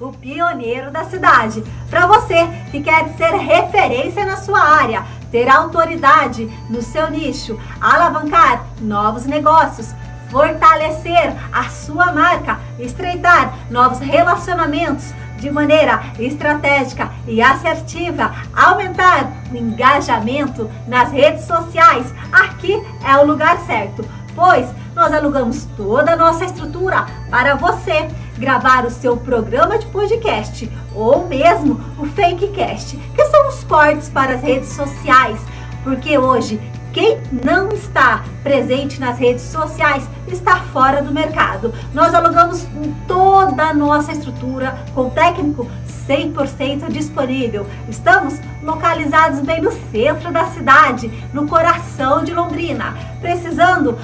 o pioneiro da cidade. Para você que quer ser referência na sua área, ter autoridade no seu nicho, alavancar novos negócios, fortalecer a sua marca, estreitar novos relacionamentos de maneira estratégica e assertiva, aumentar o engajamento nas redes sociais, aqui é o lugar certo, pois nós alugamos toda a nossa estrutura para você gravar o seu programa de podcast ou mesmo o Fakecast, que são os cortes para as redes sociais, porque hoje quem não está presente nas redes sociais está fora do mercado. Nós alugamos toda a nossa estrutura com técnico 100% disponível. Estamos localizados bem no centro da cidade, no coração de Londrina. Precisando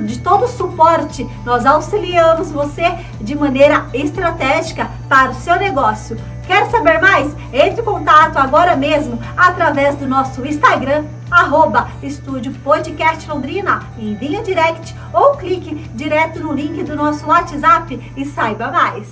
de todo o suporte, nós auxiliamos você de maneira estratégica para o seu negócio. Quer saber mais? Entre em contato agora mesmo através do nosso Instagram, @Estúdio Podcast Londrina, envia direct ou clique direto no link do nosso WhatsApp e saiba mais.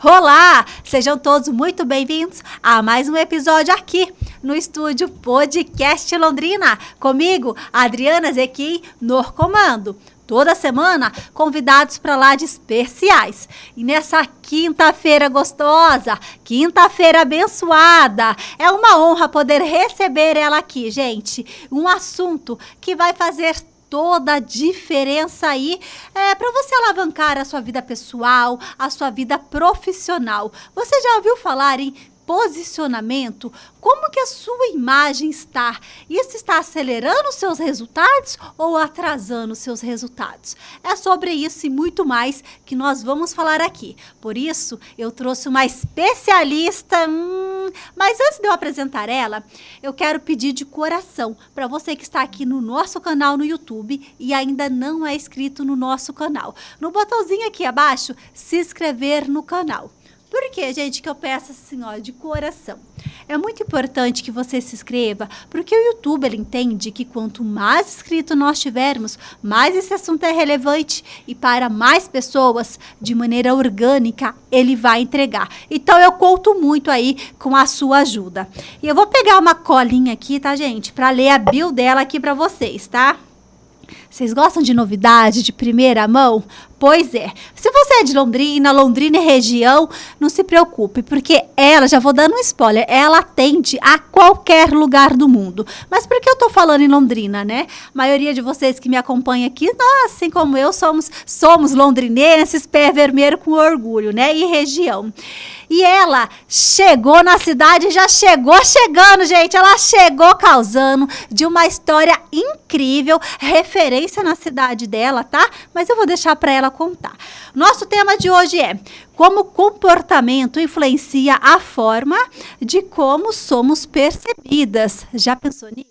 Olá! Sejam todos muito bem-vindos a mais um episódio aqui no Estúdio Podcast Londrina. Comigo, Adriana Zequim, no comando. Toda semana, convidados para lá de especiais. E nessa quinta-feira gostosa, quinta-feira abençoada, é uma honra poder receber ela aqui, gente. Um assunto que vai fazer toda a diferença aí para você alavancar a sua vida pessoal, a sua vida profissional. Você já ouviu falar em posicionamento? Como que a sua imagem está? Isso está acelerando os seus resultados ou atrasando os seus resultados? É sobre isso e muito mais que nós vamos falar aqui. Por isso, eu trouxe uma especialista. Mas antes de eu apresentar ela, eu quero pedir de coração para você que está aqui no nosso canal no YouTube e ainda não é inscrito no nosso canal. No botãozinho aqui abaixo, se inscrever no canal. Por que, gente, que eu peço assim, ó, de coração? É muito importante que você se inscreva, porque o YouTube, ele entende que quanto mais inscritos nós tivermos, mais esse assunto é relevante e para mais pessoas, de maneira orgânica, ele vai entregar. Então, eu conto muito aí com a sua ajuda. E eu vou pegar uma colinha aqui, tá, gente? Para ler a bio dela aqui para vocês, tá? Vocês gostam de novidade, de primeira mão? Pois é. Se você é de Londrina e região, não se preocupe, porque ela, já vou dando um spoiler, ela atende a qualquer lugar do mundo. Mas por que eu tô falando em Londrina, né? A maioria de vocês que me acompanham aqui, nós, assim como eu, somos londrinenses, pé vermelho com orgulho, né? E região. E ela chegou na cidade, já chegou chegando, gente. Ela chegou causando de uma história incrível, referência na cidade dela, tá? Mas eu vou deixar para ela contar. Nosso tema de hoje é como o comportamento influencia a forma de como somos percebidas. Já pensou nisso?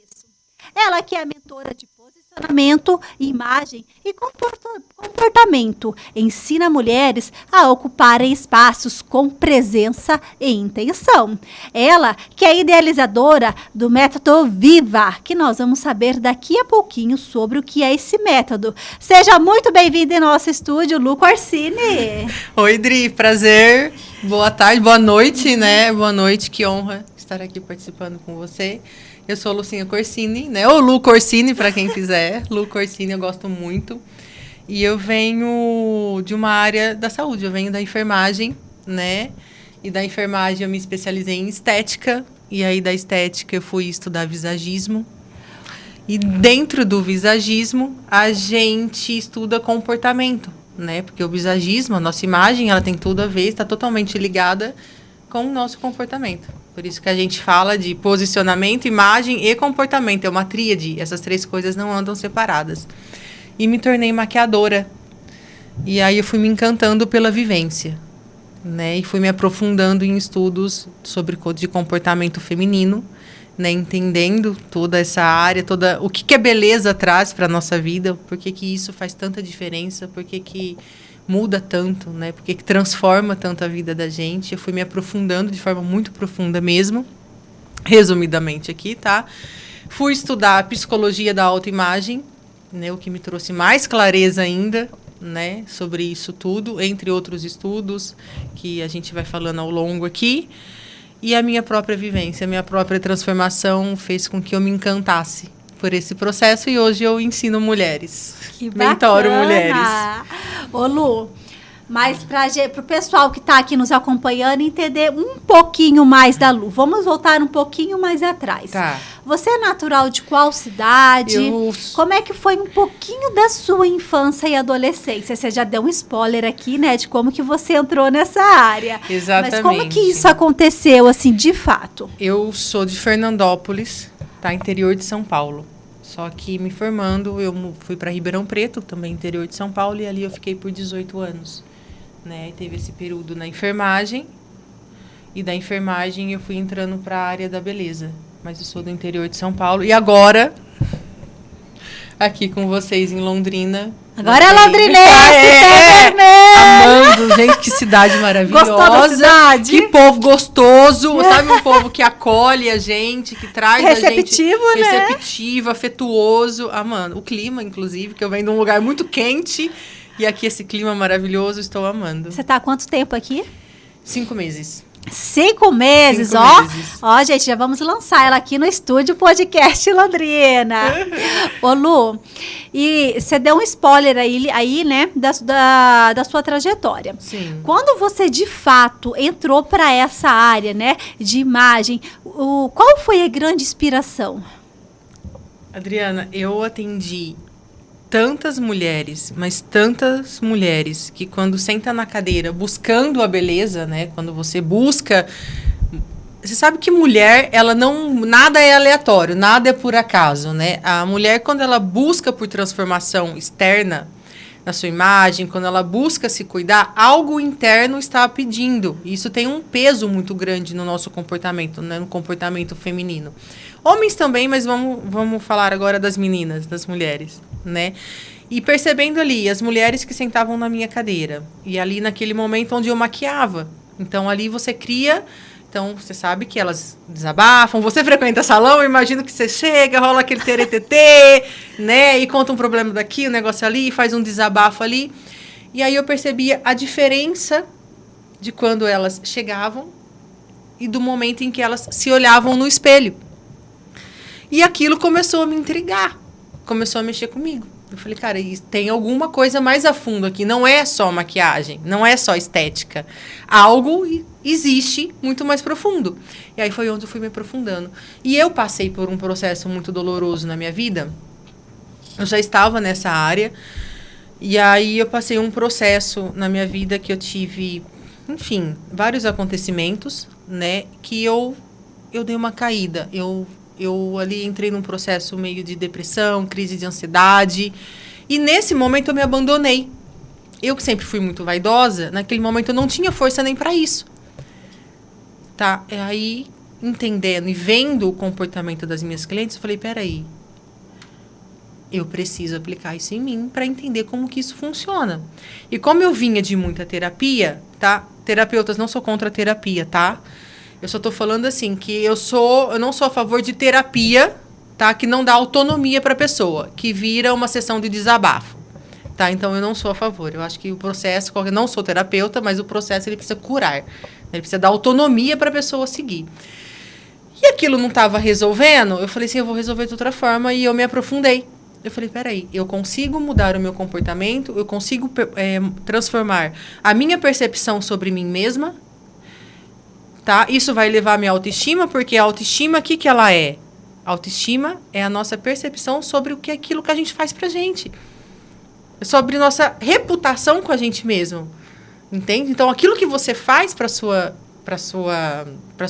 Ela que é mentora de posicionamento, imagem e comportamento, ensina mulheres a ocuparem espaços com presença e intenção. Ela que é idealizadora do método Viva, que nós vamos saber daqui a pouquinho sobre o que é esse método. Seja muito bem-vinda em nosso estúdio, Lu Corsini. Oi, Dri, prazer. Boa tarde, boa noite, né? Boa noite, que honra estar aqui participando com você. Eu sou Lucinha Corsini, né? Ou Lu Corsini, para quem quiser. Lu Corsini, eu gosto muito. E eu venho de uma área da saúde, eu venho da enfermagem, né? E da enfermagem eu me especializei em estética. E aí da estética eu fui estudar visagismo. E dentro do visagismo, a gente estuda comportamento, né? Porque o visagismo, a nossa imagem, ela tem tudo a ver, está totalmente ligada com o nosso comportamento. Por isso que a gente fala de posicionamento, imagem e comportamento. É uma tríade. Essas três coisas não andam separadas. E me tornei maquiadora. E aí eu fui me encantando pela vivência. né? E fui me aprofundando em estudos de comportamento feminino, né? Entendendo toda essa área, o que a beleza traz para a nossa vida, por que isso faz tanta diferença, por que muda tanto, né? Por que transforma tanto a vida da gente. Eu fui me aprofundando de forma muito profunda mesmo, resumidamente aqui, tá? Fui estudar a psicologia da autoimagem, né? O que me trouxe mais clareza ainda, né? Sobre isso tudo, entre outros estudos que a gente vai falando ao longo aqui. E a minha própria vivência, a minha própria transformação fez com que eu me encantasse por esse processo e hoje eu ensino mulheres. Que bacana! Mentoro mulheres. Ô Lu, mas para o pessoal que está aqui nos acompanhando entender um pouquinho mais da Lu, vamos voltar um pouquinho mais atrás. Tá. Você é natural de qual cidade? Como é que foi um pouquinho da sua infância e adolescência? Você já deu um spoiler aqui, né, de como que você entrou nessa área. Exatamente. Mas como que isso aconteceu, assim, de fato? Eu sou de Fernandópolis, tá, interior de São Paulo. Só que me formando, eu fui para Ribeirão Preto, também interior de São Paulo, e ali eu fiquei por 18 anos. Né? E teve esse período na enfermagem, e da enfermagem eu fui entrando para a área da beleza. Mas eu sou do interior de São Paulo. E agora, aqui com vocês em Londrina. Agora é londrinense, amando, gente, que cidade maravilhosa. Gostou da cidade? Que povo gostoso, sabe, um povo que acolhe a gente, que traz a gente... Receptivo, né? Receptivo, afetuoso, amando. O clima, inclusive, que eu venho de um lugar muito quente, e aqui esse clima maravilhoso, estou amando. Você está há quanto tempo aqui? 5 meses. 5 meses, 5 ó. meses. Ó, gente, já vamos lançar ela aqui no estúdio Podcast Londrina. Ô, Lu, e você deu um spoiler aí, né, da sua trajetória. Sim. Quando você, de fato, entrou para essa área, né, de imagem, qual foi a grande inspiração? Adriana, eu atendi tantas mulheres, mas tantas mulheres que quando senta na cadeira buscando a beleza, né? Quando você busca... Você sabe que mulher, ela não... Nada é aleatório, nada é por acaso, né? A mulher, quando ela busca por transformação externa na sua imagem, quando ela busca se cuidar, algo interno está pedindo. Isso tem um peso muito grande no nosso comportamento, né? No comportamento feminino. Homens também, mas vamos falar agora das meninas, das mulheres, né? E percebendo ali as mulheres que sentavam na minha cadeira. E ali naquele momento onde eu maquiava. Então, ali você cria... Então, você sabe que elas desabafam. Você frequenta salão, eu imagino que você chega, rola aquele teretetê, né? E conta um problema daqui, um negócio ali, faz um desabafo ali. E aí eu percebia a diferença de quando elas chegavam e do momento em que elas se olhavam no espelho. E aquilo começou a me intrigar, começou a mexer comigo. Eu falei, cara, tem alguma coisa mais a fundo aqui. Não é só maquiagem, não é só estética. Algo existe muito mais profundo. E aí foi onde eu fui me aprofundando. E eu passei por um processo muito doloroso na minha vida. Eu já estava nessa área. E aí eu passei um processo na minha vida que eu tive, enfim, vários acontecimentos, né? Que eu dei uma caída. Eu ali entrei num processo meio de depressão, crise de ansiedade. E nesse momento eu me abandonei. Eu que sempre fui muito vaidosa, naquele momento eu não tinha força nem para isso. Tá? E aí, entendendo e vendo o comportamento das minhas clientes, eu falei, peraí, eu preciso aplicar isso em mim para entender como que isso funciona. E como eu vinha de muita terapia, tá? Terapeutas, não sou contra a terapia, tá? Eu só tô falando assim, que eu não sou a favor de terapia, tá? Que não dá autonomia para a pessoa, que vira uma sessão de desabafo, tá? Então, eu não sou a favor. Eu acho que o processo, eu não sou terapeuta, mas o processo ele precisa curar. Ele precisa dar autonomia para a pessoa seguir. E aquilo não estava resolvendo, eu falei assim, eu vou resolver de outra forma, e eu me aprofundei. Eu falei, peraí, eu consigo mudar o meu comportamento, eu consigo transformar a minha percepção sobre mim mesma, tá? Isso vai levar a minha autoestima, porque a autoestima, o que ela é? A autoestima é a nossa percepção sobre aquilo que a gente faz pra gente. É sobre nossa reputação com a gente mesmo. Entende? Então, aquilo que você faz para sua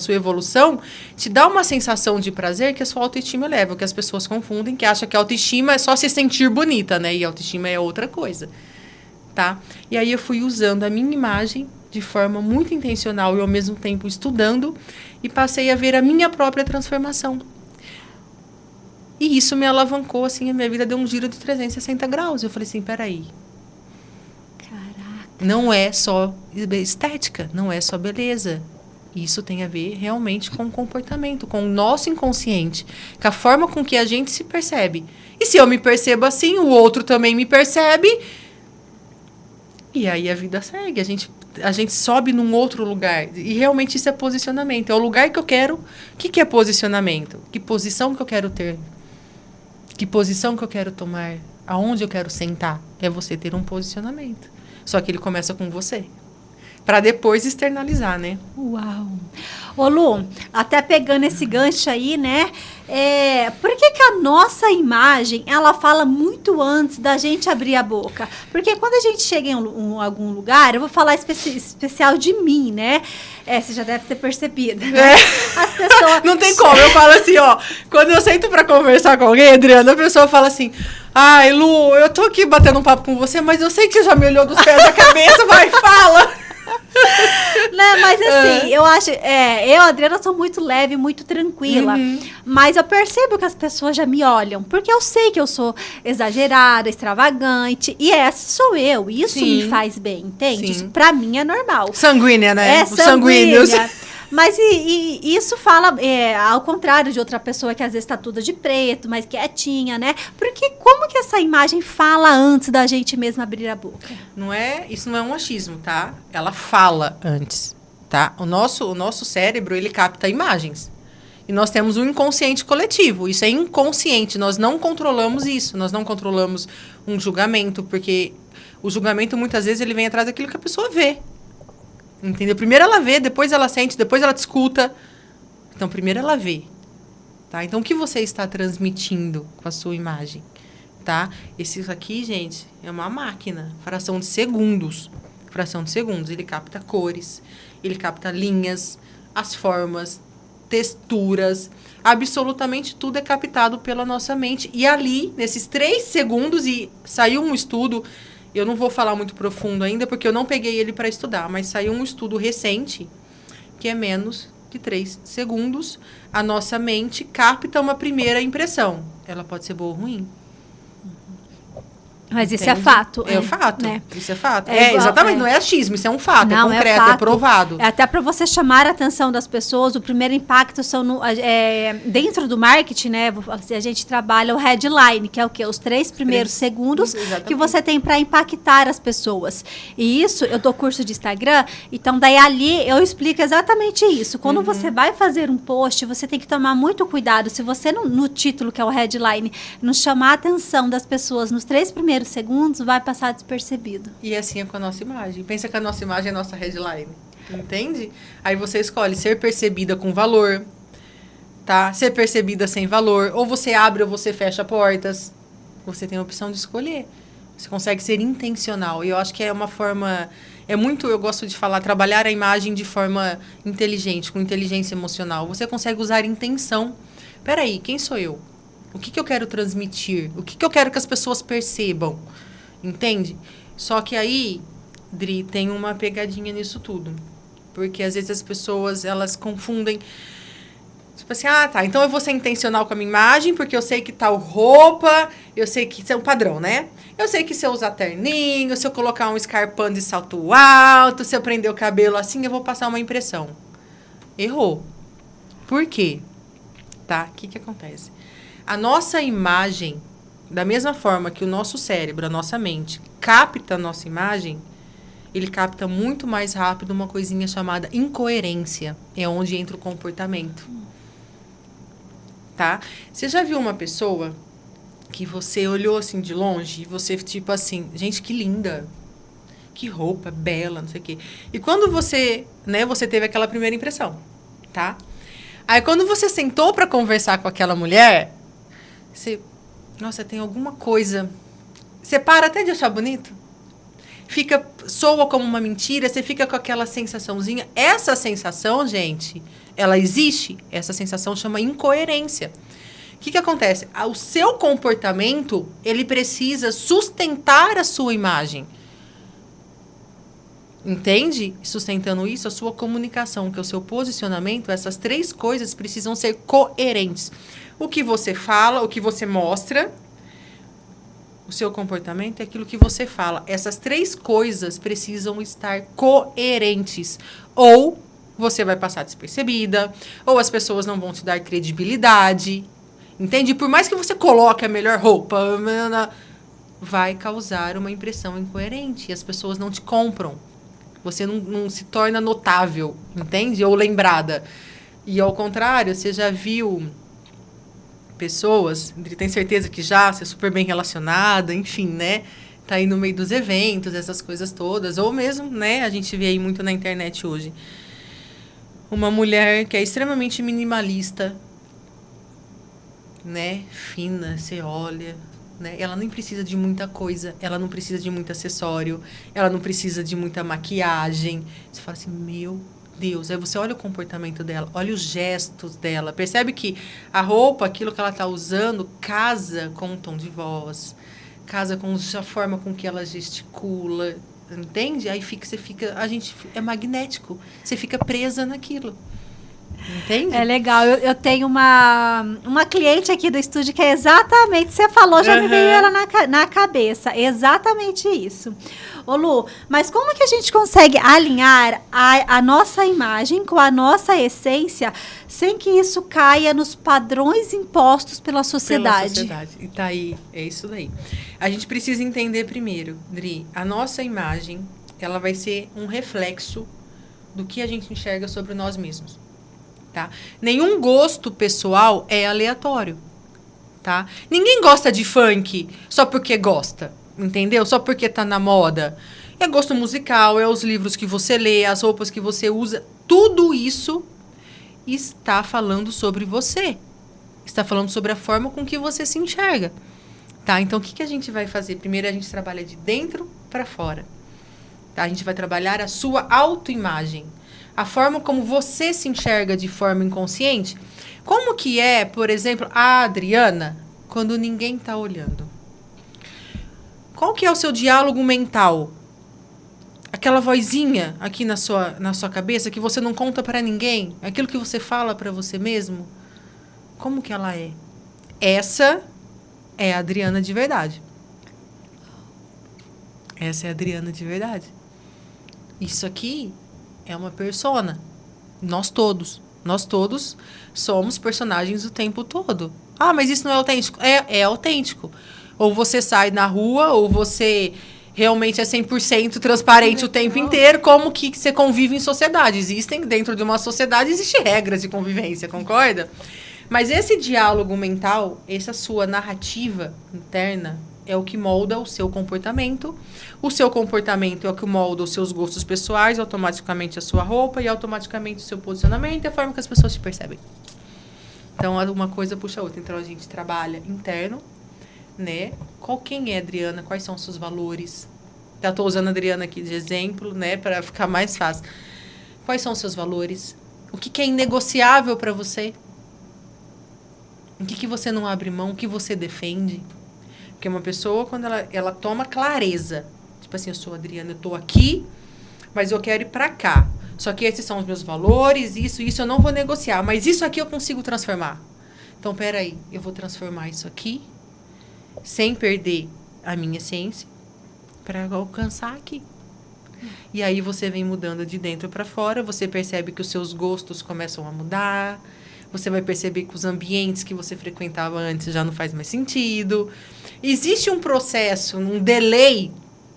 evolução te dá uma sensação de prazer que a sua autoestima eleva, que as pessoas confundem, que acham que a autoestima é só se sentir bonita, né? E a autoestima é outra coisa, tá? E aí eu fui usando a minha imagem de forma muito intencional e ao mesmo tempo estudando, e passei a ver a minha própria transformação. E isso me alavancou, assim, a minha vida deu um giro de 360 graus. Eu falei assim, peraí. Caraca. Não é só estética, não é só beleza. Isso tem a ver realmente com o comportamento, com o nosso inconsciente, com a forma com que a gente se percebe. E se eu me percebo assim, o outro também me percebe. E aí a vida segue, a gente sobe num outro lugar. E realmente isso é posicionamento. É o lugar que eu quero. O que é posicionamento? Que posição que eu quero ter? Que posição que eu quero tomar? Aonde eu quero sentar? É você ter um posicionamento. Só que ele começa com você. Para depois externalizar, né? Uau! Ô Lu, até pegando esse gancho aí, né? Por que a nossa imagem, ela fala muito antes da gente abrir a boca? Porque quando a gente chega em algum lugar, eu vou falar especial de mim, né? Você já deve ter percebido. Né? As pessoas... Não tem como, eu falo assim, ó. Quando eu sento pra conversar com alguém, Adriana, a pessoa fala assim... Ai, Lu, eu tô aqui batendo um papo com você, mas eu sei que você já me olhou dos pés da cabeça, vai, fala! Né, mas assim, eu acho, eu, Adriana, sou muito leve, muito tranquila, mas eu percebo que as pessoas já me olham, porque eu sei que eu sou exagerada, extravagante, e essa sou eu, isso me faz bem, entende? Isso pra mim é normal. Sanguínea, né? É sanguínea. Mas isso fala ao contrário de outra pessoa que às vezes tá toda de preto, mais quietinha, né? Porque como que essa imagem fala antes da gente mesmo abrir a boca? Isso não é um achismo, tá? Ela fala antes, tá? O nosso cérebro, ele capta imagens. E nós temos um inconsciente coletivo. Isso é inconsciente, nós não controlamos isso. Nós não controlamos um julgamento, porque o julgamento, muitas vezes, ele vem atrás daquilo que a pessoa vê. Entendeu? Primeiro ela vê, depois ela sente, depois ela te escuta. Então, primeiro ela vê. Tá? Então, o que você está transmitindo com a sua imagem? Tá? Isso aqui, gente, é uma máquina. Fração de segundos. Fração de segundos. Ele capta cores, ele capta linhas, as formas, texturas. Absolutamente tudo é captado pela nossa mente. E ali, nesses 3 segundos, e saiu um estudo... Eu não vou falar muito profundo ainda, porque eu não peguei ele para estudar, mas saiu um estudo recente, que é menos de 3 segundos, a nossa mente capta uma primeira impressão. Ela pode ser boa ou ruim. Mas isso é fato. É fato. Né? Isso é fato. Igual, exatamente. Não é achismo, isso é um fato. Não, é concreto, fato. É provado. Até para você chamar a atenção das pessoas, o primeiro impacto são dentro do marketing, né? A gente trabalha o headline, que é o quê? Os 3 primeiros segundos que você tem para impactar as pessoas. E isso, eu dou curso de Instagram, então daí ali eu explico exatamente isso. Quando você vai fazer um post, você tem que tomar muito cuidado. Se você, no título, que é o headline, não chamar a atenção das pessoas nos 3 primeiros segundos, vai passar despercebido. E assim é com a nossa imagem. Pensa que a nossa imagem é a nossa headline. Entende? Aí você escolhe ser percebida com valor, tá? Ser percebida sem valor. Ou você abre ou você fecha portas. Você tem a opção de escolher. Você consegue ser intencional. E eu acho que é uma forma... eu gosto de falar, trabalhar a imagem de forma inteligente, com inteligência emocional. Você consegue usar intenção. Peraí, quem sou eu? O que eu quero transmitir? O que eu quero que as pessoas percebam? Entende? Só que aí, Dri, tem uma pegadinha nisso tudo. Porque às vezes as pessoas, elas confundem. Tipo assim, tá, então eu vou ser intencional com a minha imagem, porque eu sei que tal roupa, eu sei que isso é um padrão, né? Eu sei que se eu usar terninho, se eu colocar um escarpão de salto alto, se eu prender o cabelo assim, eu vou passar uma impressão. Errou. Por quê? Tá? O que acontece? A nossa imagem, da mesma forma que o nosso cérebro, a nossa mente, capta a nossa imagem, ele capta muito mais rápido uma coisinha chamada incoerência. É onde entra o comportamento. Tá? Você já viu uma pessoa que você olhou assim de longe e você, tipo assim, gente, que linda. Que roupa bela, não sei o quê. E quando você, né, você teve aquela primeira impressão, tá? Aí quando você sentou para conversar com aquela mulher... Nossa, tem alguma coisa. Você para até de achar bonito. Soa como uma mentira, você fica com aquela sensaçãozinha. Essa sensação, gente, ela existe. Essa sensação chama incoerência. O que acontece? O seu comportamento, ele precisa sustentar a sua imagem. Entende? Sustentando isso, a sua comunicação, que é o seu posicionamento, essas 3 coisas precisam ser coerentes. O que você fala, o que você mostra, o seu comportamento é aquilo que você fala. Essas 3 coisas precisam estar coerentes. Ou você vai passar despercebida, ou as pessoas não vão te dar credibilidade. Entende? Por mais que você coloque a melhor roupa, vai causar uma impressão incoerente. E as pessoas não te compram. Você não se torna notável, entende? Ou lembrada. E ao contrário, você já viu pessoas, tem certeza que já, você é super bem relacionada, enfim, né? Tá aí no meio dos eventos, essas coisas todas. Ou mesmo, né? A gente vê aí muito na internet hoje. Uma mulher que é extremamente minimalista, né? Fina, você olha, né? Ela nem precisa de muita coisa, ela não precisa de muito acessório, ela não precisa de muita maquiagem. Você fala assim, meu Deus. Aí você olha o comportamento dela, olha os gestos dela, percebe que a roupa, aquilo que ela está usando, casa com o tom de voz, casa com a forma com que ela gesticula, entende? Aí a gente é magnético, você fica presa naquilo. Entende? É legal. Eu tenho uma cliente aqui do estúdio que é exatamente, você falou, já me veio ela na cabeça. Exatamente isso. Ô Lu, mas como que a gente consegue alinhar a nossa imagem com a nossa essência sem que isso caia nos padrões impostos pela sociedade? E tá aí, é isso daí. A gente precisa entender primeiro, Dri, a nossa imagem, ela vai ser um reflexo do que a gente enxerga sobre nós mesmos. Tá? Nenhum gosto pessoal é aleatório, tá? Ninguém gosta de funk só porque gosta, entendeu? Só porque tá na moda. É gosto musical, é os livros que você lê, as roupas que você usa. Tudo isso está falando sobre você. Está falando sobre a forma com que você se enxerga, tá? Então, o que a gente vai fazer? Primeiro, a gente trabalha de dentro para fora, tá? A gente vai trabalhar a sua autoimagem. A forma como você se enxerga de forma inconsciente. Como que é, por exemplo, a Adriana, quando ninguém está olhando? Qual que é o seu diálogo mental? Aquela vozinha aqui na sua cabeça que você não conta para ninguém? Aquilo que você fala para você mesmo? Como que ela é? Essa é a Adriana de verdade. Essa é a Adriana de verdade. Isso aqui é uma persona. Nós todos somos personagens o tempo todo. Ah, mas isso não é autêntico? É autêntico. Ou você sai na rua, ou você realmente é 100% transparente o tempo inteiro. Como que você convive em sociedade? Dentro de uma sociedade, existem regras de convivência, concorda? Mas esse diálogo mental, essa sua narrativa interna, é o que molda o seu comportamento. O seu comportamento é o que molda os seus gostos pessoais, automaticamente a sua roupa e automaticamente o seu posicionamento e a forma que as pessoas te percebem. Então, uma coisa puxa a outra. Então, a gente trabalha interno, né? Quem é a Adriana? Quais são os seus valores? Já estou usando a Adriana aqui de exemplo, né? Para ficar mais fácil. Quais são os seus valores? O que é inegociável para você? O que você não abre mão? O que você defende? Porque uma pessoa, quando ela toma clareza, tipo assim, eu sou a Adriana, eu estou aqui, mas eu quero ir para cá. Só que esses são os meus valores, isso eu não vou negociar. Mas isso aqui eu consigo transformar. Então, peraí, eu vou transformar isso aqui, sem perder a minha essência, para alcançar aqui. E aí você vem mudando de dentro para fora, você percebe que os seus gostos começam a mudar, você vai perceber que os ambientes que você frequentava antes já não faz mais sentido. Existe um processo, um delay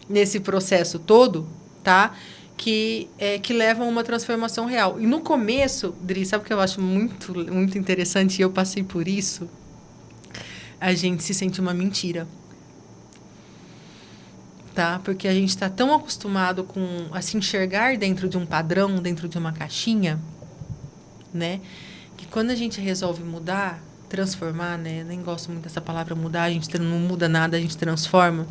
nesse processo todo, tá? Que leva a uma transformação real. E no começo, Dri, sabe o que eu acho muito, muito interessante? E eu passei por isso. A gente se sente uma mentira. Tá? Porque a gente está tão acostumado a se enxergar dentro de um padrão, dentro de uma caixinha, né? Que quando a gente resolve mudar, transformar, né? Nem gosto muito dessa palavra mudar, a gente não muda nada, a gente transforma.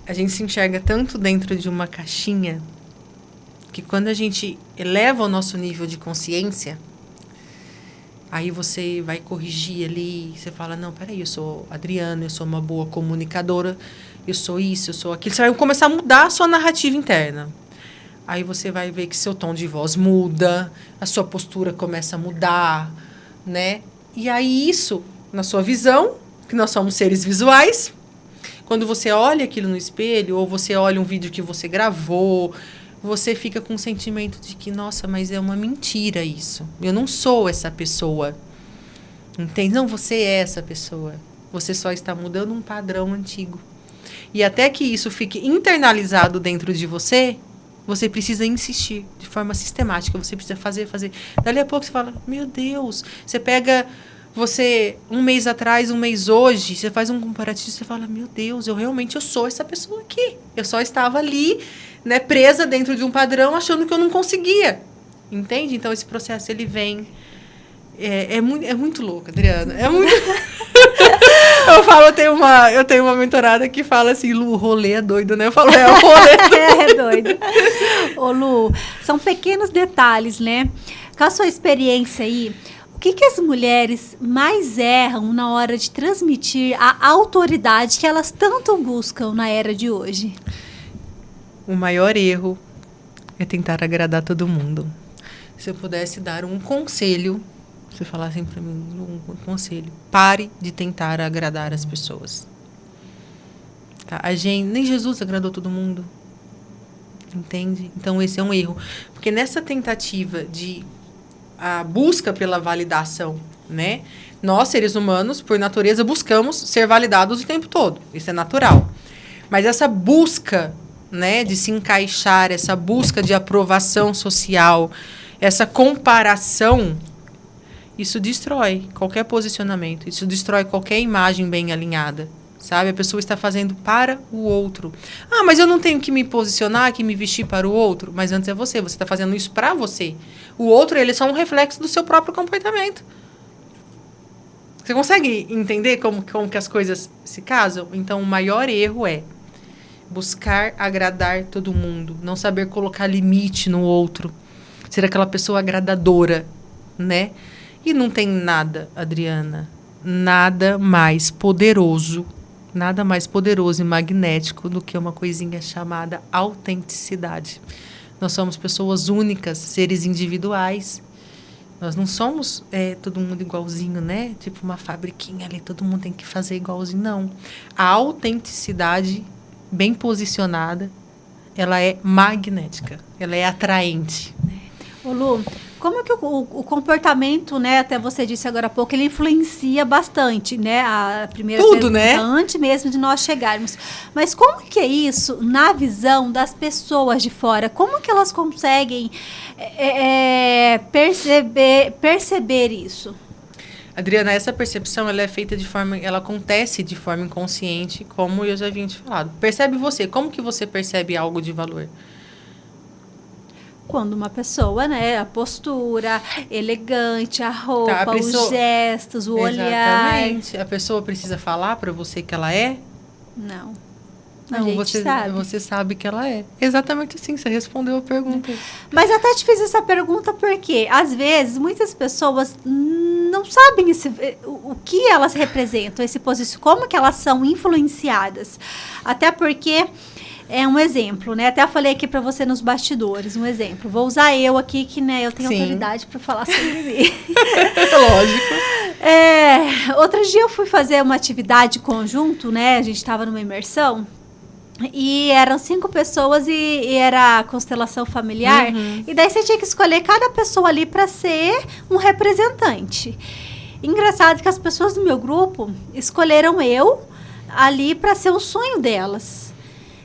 A gente se enxerga tanto dentro de uma caixinha que quando a gente eleva o nosso nível de consciência, aí você vai corrigir ali, você fala, não, peraí, eu sou Adriana, eu sou uma boa comunicadora, eu sou isso, eu sou aquilo. Você vai começar a mudar a sua narrativa interna. Aí você vai ver que seu tom de voz muda, a sua postura começa a mudar, né? E aí isso, na sua visão, que nós somos seres visuais, quando você olha aquilo no espelho, ou você olha um vídeo que você gravou, você fica com um sentimento de que, nossa, mas é uma mentira isso. Eu não sou essa pessoa. Entende? Não, você é essa pessoa. Você só está mudando um padrão antigo. E até que isso fique internalizado dentro de você, você precisa insistir de forma sistemática. Você precisa fazer. Dali a pouco você fala, meu Deus, você pega você um mês atrás, um mês hoje, você faz um comparativo, você fala, meu Deus, eu sou essa pessoa aqui. Eu só estava ali, né, presa dentro de um padrão, achando que eu não conseguia. Entende? Então, esse processo, ele vem... É muito louco, Adriana. É muito... eu tenho uma mentorada que fala assim, Lu, o rolê é doido, né? Eu falo, o rolê é doido. É doido. Ô, Lu, são pequenos detalhes, né? Com a sua experiência aí, o que as mulheres mais erram na hora de transmitir a autoridade que elas tanto buscam na era de hoje? O maior erro é tentar agradar todo mundo. Se eu pudesse dar um conselho, se falassem para mim um conselho, pare de tentar agradar as pessoas. Tá? Nem Jesus agradou todo mundo. Entende? Então, esse é um erro. Porque nessa tentativa de a busca pela validação, né? Nós, seres humanos, por natureza, buscamos ser validados o tempo todo. Isso é natural. Mas essa busca, né, de se encaixar, essa busca de aprovação social, essa comparação, isso destrói qualquer posicionamento, isso destrói qualquer imagem bem alinhada, sabe? A pessoa está fazendo para o outro. Ah, mas eu não tenho que me posicionar, que me vestir para o outro. Mas antes é você está fazendo isso para você. O outro, ele é só um reflexo do seu próprio comportamento. Você consegue entender como que as coisas se casam? Então, o maior erro é buscar agradar todo mundo, não saber colocar limite no outro, ser aquela pessoa agradadora, né? E não tem nada, Adriana, nada mais poderoso e magnético do que uma coisinha chamada autenticidade. Nós somos pessoas únicas, seres individuais. Nós não somos todo mundo igualzinho, né? Tipo uma fabriquinha ali, todo mundo tem que fazer igualzinho. Não. A autenticidade, bem posicionada, ela é magnética, ela é atraente. Ô Lu, como é que o comportamento, né, até você disse agora há pouco, ele influencia bastante, né, a primeira tudo, né? Antes mesmo de nós chegarmos. Mas como que é isso na visão das pessoas de fora? Como que elas conseguem perceber isso? Adriana, essa percepção, ela acontece de forma inconsciente, como eu já havia te falado. Percebe você, como que você percebe algo de valor? Quando uma pessoa, né, a postura, elegante, a roupa, os gestos, o olhar. Exatamente. A pessoa precisa falar para você que ela é? Não. Não, você sabe que ela é. Exatamente assim, você respondeu a pergunta. Mas até te fiz essa pergunta porque, às vezes, muitas pessoas não sabem o que elas representam, como que elas são influenciadas. Até porque... É um exemplo, né? Até eu falei aqui para você nos bastidores, um exemplo. Vou usar eu aqui, que né, eu tenho autoridade para falar sobre mim. Lógico. Outro dia eu fui fazer uma atividade conjunto, né? A gente estava numa imersão. E eram 5 pessoas e era a constelação familiar. Uhum. E daí você tinha que escolher cada pessoa ali para ser um representante. Engraçado que as pessoas do meu grupo escolheram eu ali para ser o sonho delas.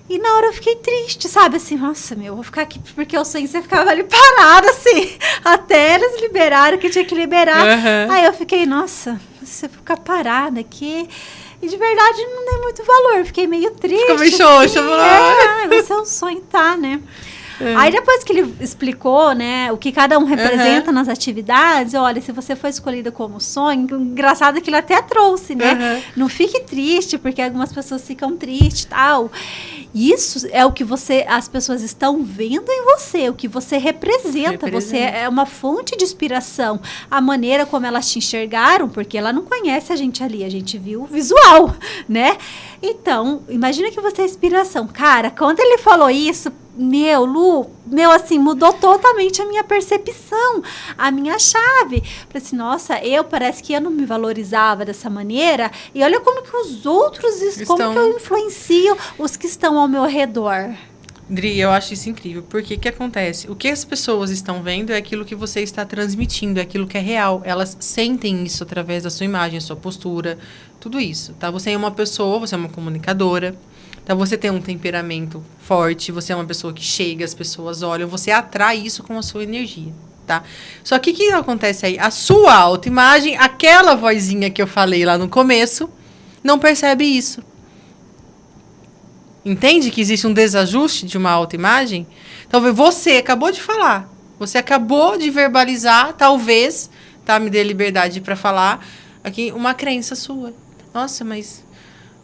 E na hora eu fiquei triste, sabe? Assim, nossa, vou ficar aqui, porque o sonho você ficava ali parado, assim, até eles liberaram que tinha que liberar. Uhum. Aí eu fiquei, nossa, você ficar parada aqui. E de verdade não dei muito valor, fiquei meio triste. Ficou meio xoxa, você é um sonho, tá, né? Aí depois que ele explicou, né, o que cada um representa nas atividades, olha, se você foi escolhida como sonho, engraçado que ele até trouxe, né? Não fique triste, porque algumas pessoas ficam tristes e tal. Isso é o que as pessoas estão vendo em você, o que você representa. Você é uma fonte de inspiração. A maneira como elas te enxergaram, porque ela não conhece a gente ali, a gente viu o visual, né? Então, imagina que você é inspiração. Cara, quando ele falou isso, assim, mudou totalmente a minha percepção, a minha chave. Falei assim, nossa, parece que eu não me valorizava dessa maneira, e olha como que os outros, como que eu influencio os que estão ao meu redor. Dri, eu acho isso incrível, porque o que acontece? O que as pessoas estão vendo é aquilo que você está transmitindo, é aquilo que é real. Elas sentem isso através da sua imagem, sua postura, tudo isso, tá? Você é uma pessoa, você é uma comunicadora, tá? Você tem um temperamento forte, você é uma pessoa que chega, as pessoas olham, você atrai isso com a sua energia, tá? Só que o que acontece aí? A sua autoimagem, aquela vozinha que eu falei lá no começo, não percebe isso. Entende que existe um desajuste de uma autoimagem? Talvez você acabou de falar, você acabou de verbalizar, talvez, tá? Me dê liberdade para falar aqui, uma crença sua.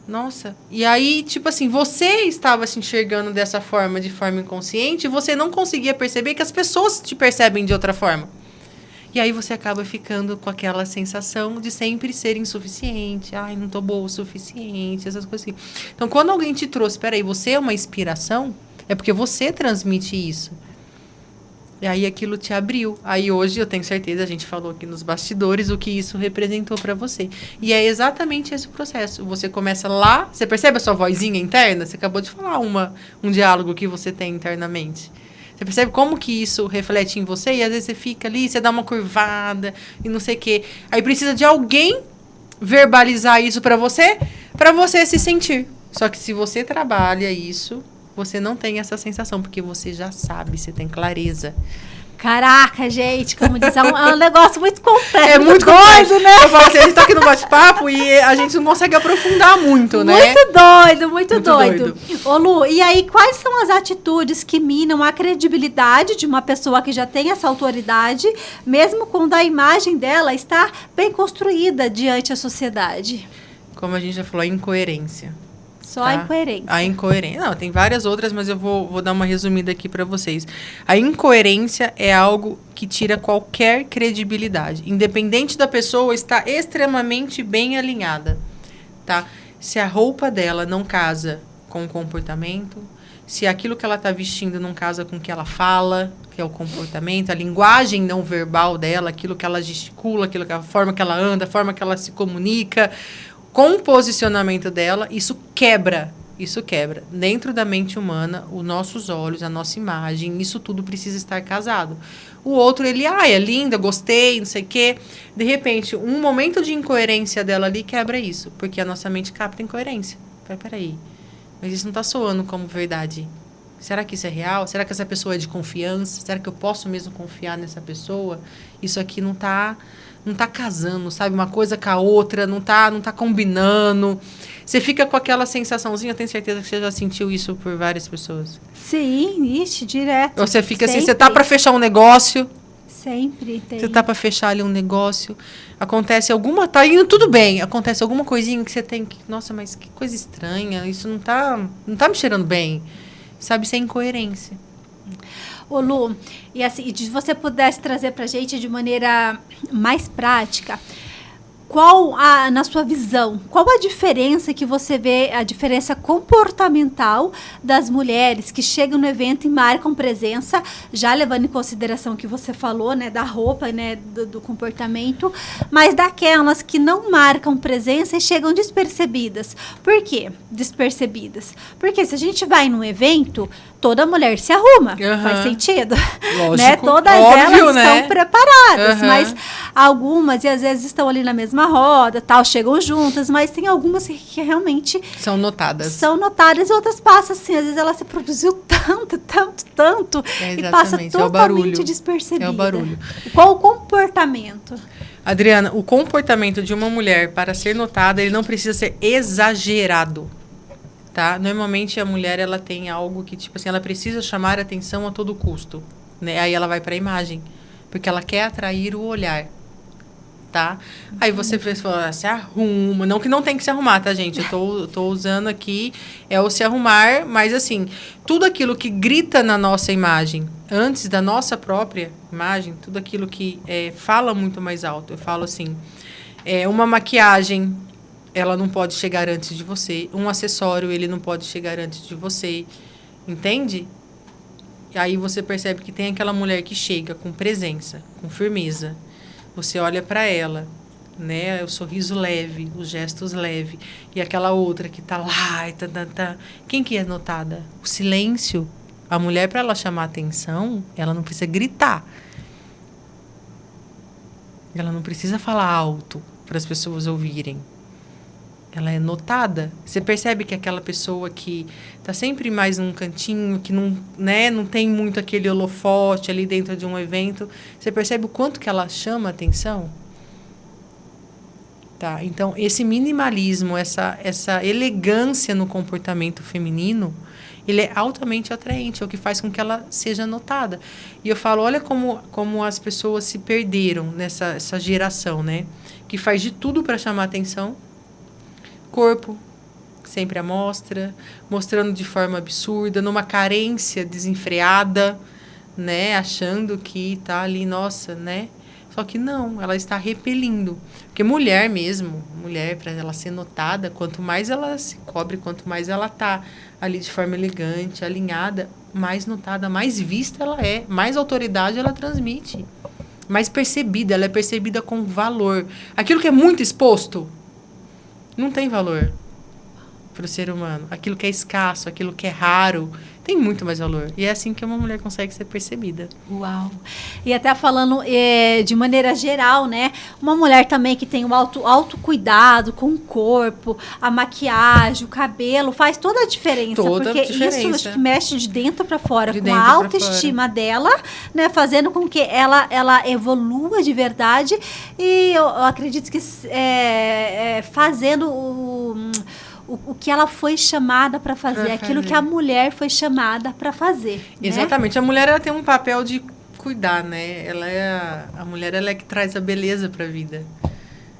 Nossa. E aí, tipo assim, você estava se enxergando dessa forma, de forma inconsciente, e você não conseguia perceber que as pessoas te percebem de outra forma. E aí você acaba ficando com aquela sensação de sempre ser insuficiente. Ai, não tô boa o suficiente, essas coisas assim. Então, quando alguém te trouxe, peraí, você é uma inspiração, é porque você transmite isso. E aí aquilo te abriu. Aí hoje, eu tenho certeza, a gente falou aqui nos bastidores, o que isso representou para você. E é exatamente esse o processo. Você começa lá, você percebe a sua vozinha interna? Você acabou de falar um diálogo que você tem internamente. Você percebe como que isso reflete em você? E às vezes você fica ali, você dá uma curvada e não sei o quê. Aí precisa de alguém verbalizar isso para você se sentir. Só que se você trabalha isso, você não tem essa sensação, porque você já sabe, você tem clareza. Caraca, gente, como diz, é um negócio muito complexo. É muito doido, né? Eu falo assim, a gente tá aqui no bate-papo e a gente não consegue aprofundar muito, né? Muito doido. Ô, Lu, e aí quais são as atitudes que minam a credibilidade de uma pessoa que já tem essa autoridade, mesmo quando a imagem dela está bem construída diante da sociedade? Como a gente já falou, a incoerência. Só tá? A incoerência. A incoerência. Não, tem várias outras, mas eu vou dar uma resumida aqui para vocês. A incoerência é algo que tira qualquer credibilidade. Independente da pessoa estar extremamente bem alinhada, tá? Se a roupa dela não casa com o comportamento, se aquilo que ela está vestindo não casa com o que ela fala, que é o comportamento, a linguagem não verbal dela, aquilo que ela gesticula, a forma que ela anda, a forma que ela se comunica, com o posicionamento dela, isso quebra. Dentro da mente humana, os nossos olhos, a nossa imagem, isso tudo precisa estar casado. O outro, ele, é linda, gostei, não sei o quê. De repente, um momento de incoerência dela ali quebra isso, porque a nossa mente capta incoerência. Peraí, mas isso não está soando como verdade. Será que isso é real? Será que essa pessoa é de confiança? Será que eu posso mesmo confiar nessa pessoa? Isso aqui não tá casando, sabe? Uma coisa com a outra, não tá combinando. Você fica com aquela sensaçãozinha, eu tenho certeza que você já sentiu isso por várias pessoas. Sim, direto. Ou você fica sempre. Assim, você tá para fechar um negócio. Sempre tem. Você tá para fechar ali um negócio. Acontece tá indo tudo bem. Acontece alguma coisinha que você tem que, nossa, mas que coisa estranha. Isso não tá me cheirando bem. Sabe, isso é incoerência. Ô Lu, e assim, se você pudesse trazer pra gente de maneira mais prática, na sua visão, qual a diferença que você vê, a diferença comportamental das mulheres que chegam no evento e marcam presença, já levando em consideração o que você falou, né, da roupa, né, do comportamento, mas daquelas que não marcam presença e chegam despercebidas. Por quê? Despercebidas. Porque se a gente vai num evento, toda mulher se arruma, faz sentido. Lógico, né? Todas óbvio, elas né? estão preparadas, mas algumas, e às vezes estão ali na mesma roda, tal, chegam juntas, mas tem algumas que realmente são notadas e outras passam assim, às vezes ela se produziu tanto, e passa totalmente despercebida. É o barulho. Qual o comportamento? Adriana, o comportamento de uma mulher para ser notada, ele não precisa ser exagerado. Tá? Normalmente a mulher ela tem algo que, tipo assim, ela precisa chamar a atenção a todo custo, né? Aí ela vai para a imagem, porque ela quer atrair o olhar, tá? Aí você fala, se arruma, não que não tem que se arrumar, tá, gente? Eu tô usando aqui o se arrumar, mas assim, tudo aquilo que grita na nossa imagem, antes da nossa própria imagem, tudo aquilo que fala muito mais alto. Eu falo assim, uma maquiagem, ela não pode chegar antes de você. Um acessório, ele não pode chegar antes de você. Entende? aí você percebe que tem aquela mulher que chega com presença, com firmeza. Você olha para ela, né? O sorriso leve, os gestos leves. E aquela outra que tá lá e tá. Quem que é notada? O silêncio. A mulher, para ela chamar atenção, ela não precisa gritar. Ela não precisa falar alto para as pessoas ouvirem. Ela é notada. Você percebe que aquela pessoa que está sempre mais num cantinho, que não, né, não tem muito aquele holofote ali dentro de um evento, você percebe o quanto que ela chama atenção? Tá? Então, esse minimalismo, essa elegância no comportamento feminino, ele é altamente atraente, é o que faz com que ela seja notada. E eu falo, olha como as pessoas se perderam nessa geração, né? Que faz de tudo para chamar atenção. Corpo, sempre à mostra, mostrando de forma absurda, numa carência desenfreada, né? Achando que tá ali, nossa, né? Só que não, ela está repelindo. Porque mulher mesmo, para ela ser notada, quanto mais ela se cobre, quanto mais ela tá ali de forma elegante, alinhada, mais notada, mais vista ela é, mais autoridade ela transmite. Mais percebida, ela é percebida com valor. Aquilo que é muito exposto, não tem valor para o ser humano. Aquilo que é escasso, aquilo que é raro, tem muito mais valor. E é assim que uma mulher consegue ser percebida. Uau! E até falando de maneira geral, né? Uma mulher também que tem um autocuidado com o corpo, a maquiagem, o cabelo, faz toda a diferença. Toda porque a diferença. Isso que mexe de dentro para fora, De com dentro a pra autoestima dela, né? Fazendo com que ela evolua de verdade. E eu acredito que fazendo o que ela foi chamada para fazer, aquilo que a mulher foi chamada para fazer. Exatamente. Né? A mulher ela tem um papel de cuidar, né? A mulher ela é que traz a beleza para a vida.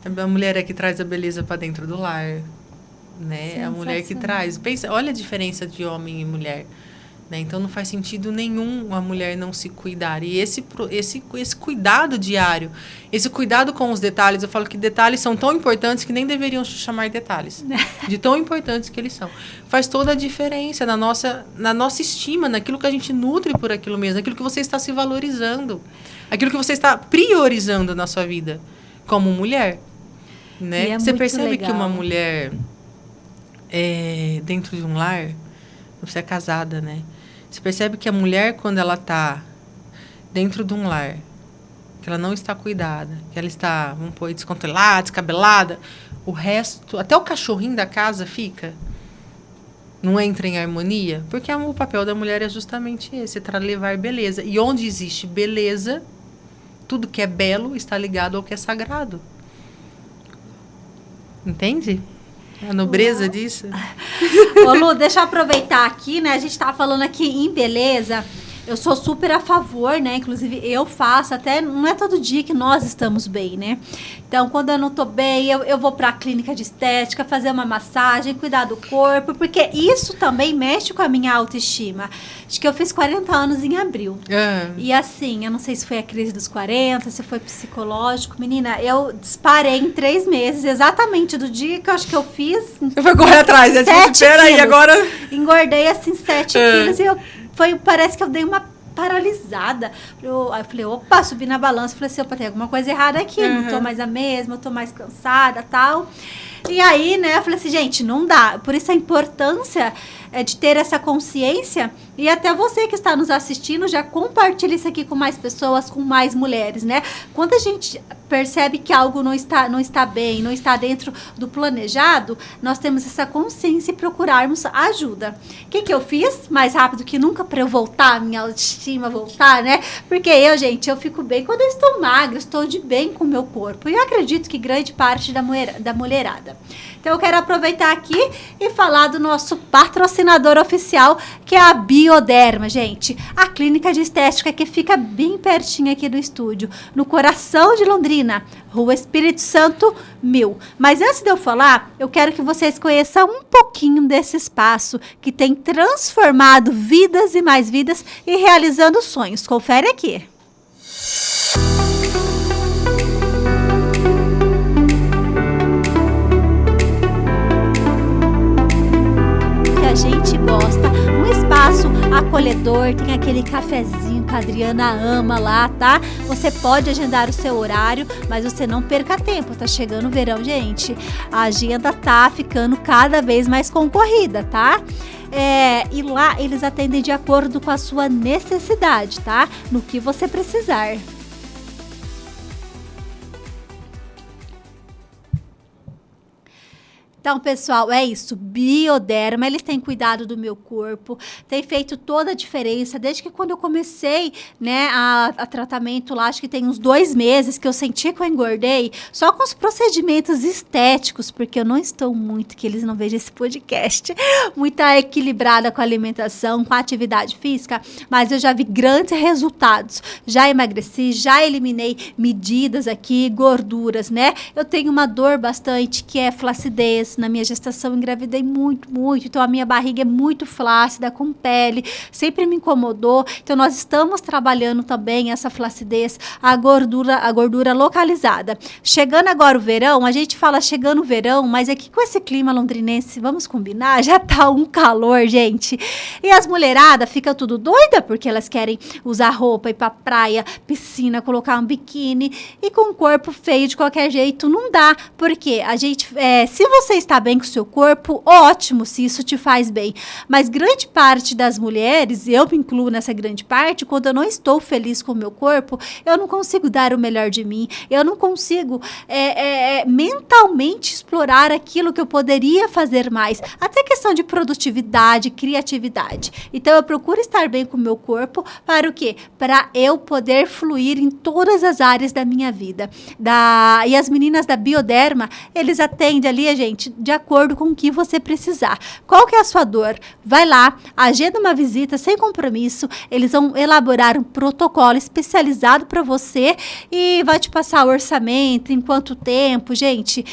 A mulher é que traz a beleza para dentro do lar, né? É a mulher que traz. Pensa, olha a diferença de homem e mulher. Né? Então, não faz sentido nenhum a mulher não se cuidar. E esse cuidado diário, esse cuidado com os detalhes, eu falo que detalhes são tão importantes que nem deveriam chamar detalhes. De tão importantes que eles são. Faz toda a diferença na nossa estima, naquilo que a gente nutre por aquilo mesmo, naquilo que você está se valorizando, aquilo que você está priorizando na sua vida, como mulher. Né? Você percebe legal. Que uma mulher, dentro de um lar, você é casada, né? Você percebe que a mulher, quando ela está dentro de um lar, que ela não está cuidada, que ela está, vamos pôr, descontrolada, descabelada, o resto, até o cachorrinho da casa fica, não entra em harmonia, porque o papel da mulher é justamente esse, é levar beleza. E onde existe beleza, tudo que é belo está ligado ao que é sagrado. Entende? A nobreza disso. Ô, Lu, deixa eu aproveitar aqui, né? A gente tava falando aqui em beleza. Eu sou super a favor, né? Inclusive, eu faço até... Não é todo dia que nós estamos bem, né? Então, quando eu não tô bem, eu vou pra clínica de estética, fazer uma massagem, cuidar do corpo, porque isso também mexe com a minha autoestima. Acho que eu fiz 40 anos em abril. E assim, eu não sei se foi a crise dos 40, se foi psicológico. Menina, eu disparei em 3 meses, exatamente do dia que eu acho que eu fiz. Eu fui correr atrás, né? Espera aí, agora... Engordei, assim, 7 quilos e parece que eu dei uma paralisada. Aí eu falei, opa, subi na balança. Falei assim, opa, tem alguma coisa errada aqui. Não tô mais a mesma, eu tô mais cansada, tal. E aí, né, eu falei assim, gente, não dá. Por isso a importância de ter essa consciência. E até você que está nos assistindo, já compartilha isso aqui com mais pessoas, com mais mulheres, né? Quando a gente percebe que algo não está bem, não está dentro do planejado, nós temos essa consciência e procurarmos ajuda. O que eu fiz? Mais rápido que nunca para eu voltar, minha autoestima voltar, né? Porque eu fico bem quando eu estou magra, estou de bem com o meu corpo. E eu acredito que grande parte da mulherada. Então, eu quero aproveitar aqui e falar do nosso patrocinador oficial, que é a Bioderma, gente. A clínica de estética que fica bem pertinho aqui do estúdio, no coração de Londrina, Rua Espírito Santo, 1000. Mas antes de eu falar, eu quero que vocês conheçam um pouquinho desse espaço que tem transformado vidas e mais vidas e realizando sonhos. Confere aqui. A gente gosta, um espaço espaço acolhedor, tem aquele cafezinho que a Adriana ama lá, tá? Você pode agendar o seu horário, mas você não perca tempo, tá chegando o verão, gente. A agenda tá ficando cada vez mais concorrida, tá? E lá eles atendem de acordo com a sua necessidade, tá? No que você precisar. Então, pessoal, é isso. Bioderma, eles têm cuidado do meu corpo, tem feito toda a diferença. Desde que quando eu comecei, né, a tratamento lá, acho que tem uns 2 meses que eu senti que eu engordei, só com os procedimentos estéticos, porque eu não estou muito, que eles não vejam esse podcast, muito equilibrada com a alimentação, com a atividade física, mas eu já vi grandes resultados. Já emagreci, já eliminei medidas aqui, gorduras, né? Eu tenho uma dor bastante que é flacidez. Na minha gestação, engravidei muito, então a minha barriga é muito flácida, com pele, sempre me incomodou. Então, nós estamos trabalhando também essa flacidez, a gordura localizada. Chegando agora o verão, a gente fala chegando o verão, mas aqui com esse clima londrinense, vamos combinar, já tá um calor, gente. E as mulheradas ficam tudo doida, porque elas querem usar roupa, ir pra praia, piscina, colocar um biquíni, e com um corpo feio de qualquer jeito, não dá, porque a gente, se você está bem com o seu corpo, ótimo, se isso te faz bem. Mas grande parte das mulheres, eu me incluo nessa grande parte, quando eu não estou feliz com o meu corpo, eu não consigo dar o melhor de mim, eu não consigo mentalmente explorar aquilo que eu poderia fazer mais. Até questão de produtividade, criatividade. Então, eu procuro estar bem com o meu corpo para o quê? Para eu poder fluir em todas as áreas da minha vida. E as meninas da Bioderma, eles atendem ali, gente, de acordo com o que você precisar. Qual que é a sua dor? Vai lá, agenda uma visita sem compromisso, eles vão elaborar um protocolo especializado para você e vai te passar o orçamento, em quanto tempo, gente,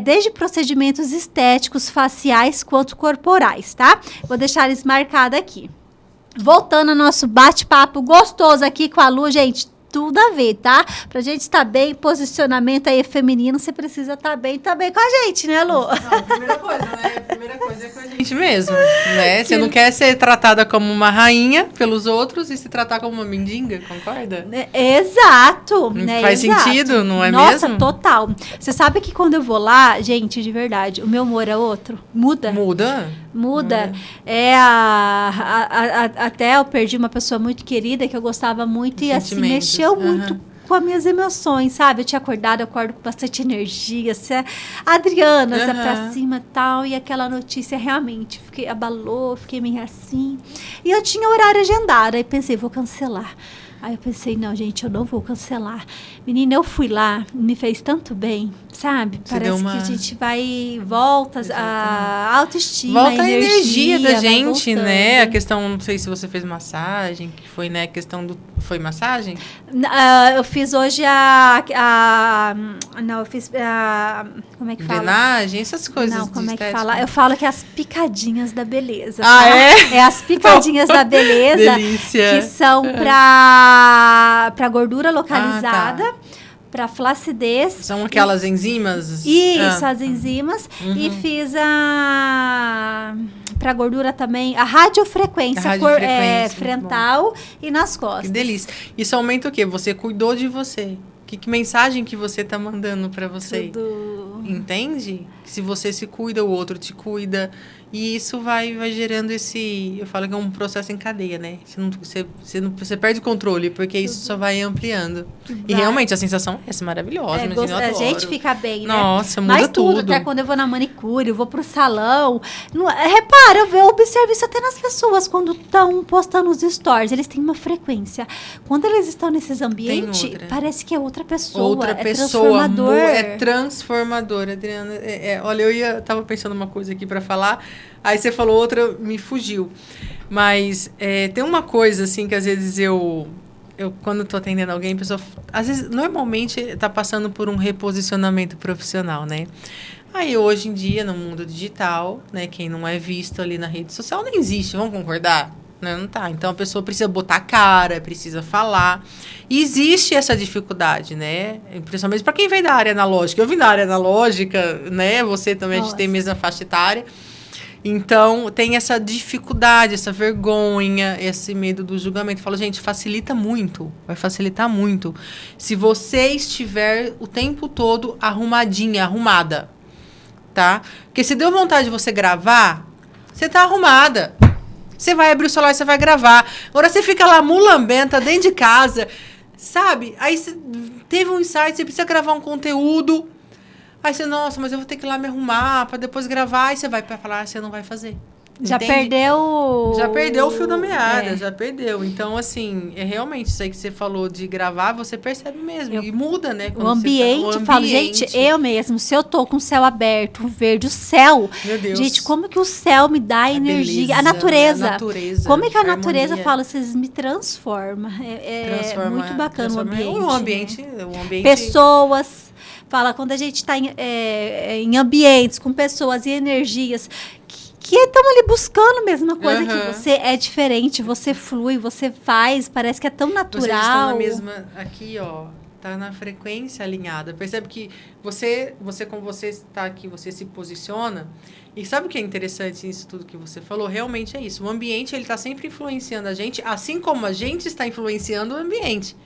desde procedimentos estéticos, faciais, quanto corporais, tá? Vou deixar eles marcados aqui. Voltando ao nosso bate-papo gostoso aqui com a Lu, gente, tudo a ver, tá? Pra gente estar bem, posicionamento aí feminino, você precisa estar bem também com a gente, né, Lu? Não, a primeira coisa, né? A primeira coisa é com a gente mesmo, né? Você não quer ser tratada como uma rainha pelos outros e se tratar como uma mendiga, concorda? Exato. Né? Faz sentido, não é mesmo? mesmo? Nossa, total. Você sabe que quando eu vou lá, gente, de verdade, o meu humor é outro? Muda. Muda. Até eu perdi uma pessoa muito querida que eu gostava muito e assim, mexeu muito com as minhas emoções, sabe? Eu tinha acordado, eu acordo com bastante energia, Adriana, pra cima e tal, e aquela notícia realmente abalou, fiquei meio assim. E eu tinha horário agendado, aí pensei, vou cancelar. Aí eu pensei, não, gente, eu não vou cancelar. Menina, eu fui lá, me fez tanto bem, sabe? Parece que a gente volta a autoestima, volta a energia da gente, voltando. Né? A questão, não sei se você fez massagem, que foi, né? A questão do... Foi massagem? Eu fiz hoje não, eu fiz como é que fala? Drenagem, essas coisas. Não, como é que fala? Eu falo que é as picadinhas da beleza. Ah, tá? é? É as picadinhas da beleza. Delícia. Que são para gordura localizada. Para flacidez. São aquelas enzimas? Isso, as enzimas. E fiz para gordura também, a radiofrequência, frontal e nas costas. Que delícia. Isso aumenta o quê? Você cuidou de você. Que mensagem que você tá mandando para você? Tudo. Entende? Se você se cuida, o outro te cuida. E isso vai gerando esse... Eu falo que é um processo em cadeia, né? Você perde o controle, porque isso só vai ampliando. E realmente, a sensação é maravilhosa. A gente fica bem, né? Nossa, muda mas tudo. Até quando eu vou na manicure, eu vou pro salão. Repara, eu observo isso até nas pessoas, quando estão postando os stories. Eles têm uma frequência. Quando eles estão nesses ambientes, parece que é outra pessoa. Outra pessoa. Transformador. É transformador, Adriana. Olha, eu tava pensando uma coisa aqui para falar... Aí você falou outra, me fugiu. Mas tem uma coisa, assim, que às vezes eu quando estou atendendo alguém, a pessoa, às vezes, normalmente, está passando por um reposicionamento profissional, né? Aí, hoje em dia, no mundo digital, né, quem não é visto ali na rede social nem existe, vamos concordar? Não tá. Então, a pessoa precisa botar a cara, precisa falar. E existe essa dificuldade, né? Principalmente para quem vem da área analógica. Eu vim da área analógica, né? Você também, a gente tem a mesma faixa etária. Então, tem essa dificuldade, essa vergonha, esse medo do julgamento. Eu falo, gente, facilita muito, vai facilitar muito. Se você estiver o tempo todo arrumadinha, arrumada, tá? Porque se deu vontade de você gravar, você tá arrumada. Você vai abrir o celular e você vai gravar. Agora você fica lá mulambenta dentro de casa, sabe? Aí você teve um insight, você precisa gravar um conteúdo. Aí você, nossa, mas eu vou ter que ir lá me arrumar para depois gravar. Aí você vai para falar, você não vai fazer. Já Entende? perdeu... Já perdeu o fio da meada, já perdeu. Então, assim, é realmente isso aí que você falou de gravar, você percebe mesmo. E muda, né? O ambiente, falo, gente, eu mesmo, se eu tô com o céu aberto, verde, o céu... Meu Deus. Gente, como que o céu me dá energia? Beleza, a natureza. A natureza. Como é que a natureza harmonia. fala, vocês me transformam. É muito bacana o ambiente. O ambiente, né? o ambiente... Pessoas... Fala, quando a gente está em ambientes com pessoas e energias que estão ali buscando a mesma coisa que você, é diferente, você flui, você faz, parece que é tão natural. Vocês estão na mesma, aqui, ó, tá na frequência alinhada. Percebe que como você está aqui, você se posiciona. E sabe o que é interessante nisso tudo que você falou? Realmente é isso. O ambiente, ele está sempre influenciando a gente, assim como a gente está influenciando o ambiente.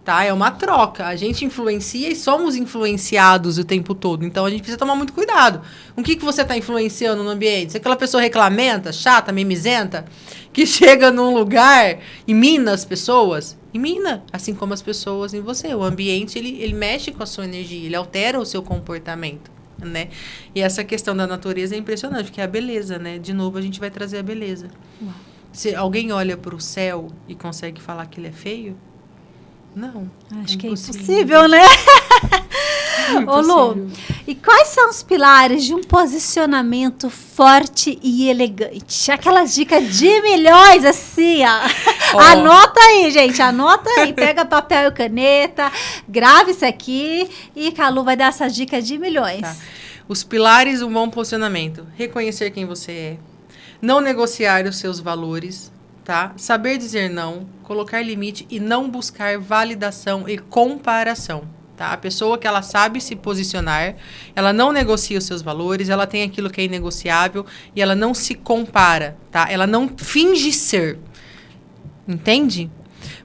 Tá? É uma troca. A gente influencia e somos influenciados o tempo todo. Então, a gente precisa tomar muito cuidado. Com o que você está influenciando no ambiente? Se aquela pessoa reclamenta, chata, mimizenta, que chega num lugar e mina as pessoas, e mina, assim como as pessoas em você. O ambiente, ele mexe com a sua energia, ele altera o seu comportamento, né? E essa questão da natureza é impressionante, porque é a beleza, né? De novo, a gente vai trazer a beleza. Uau. Se alguém olha para o céu e consegue falar que ele é feio, não. Acho que é impossível, né? Ô, Lu, e quais são os pilares de um posicionamento forte e elegante? Aquelas dicas de milhões, assim, ó. Anota aí, gente, anota aí. Pega papel e caneta, grave isso aqui e a Lu vai dar essas dicas de milhões. Tá. Os pilares de um bom posicionamento. Reconhecer quem você é. Não negociar os seus valores. Tá? Saber dizer não, colocar limite e não buscar validação e comparação. Tá? A pessoa que ela sabe se posicionar, ela não negocia os seus valores, ela tem aquilo que é inegociável e ela não se compara. Tá? Ela não finge ser. Entende?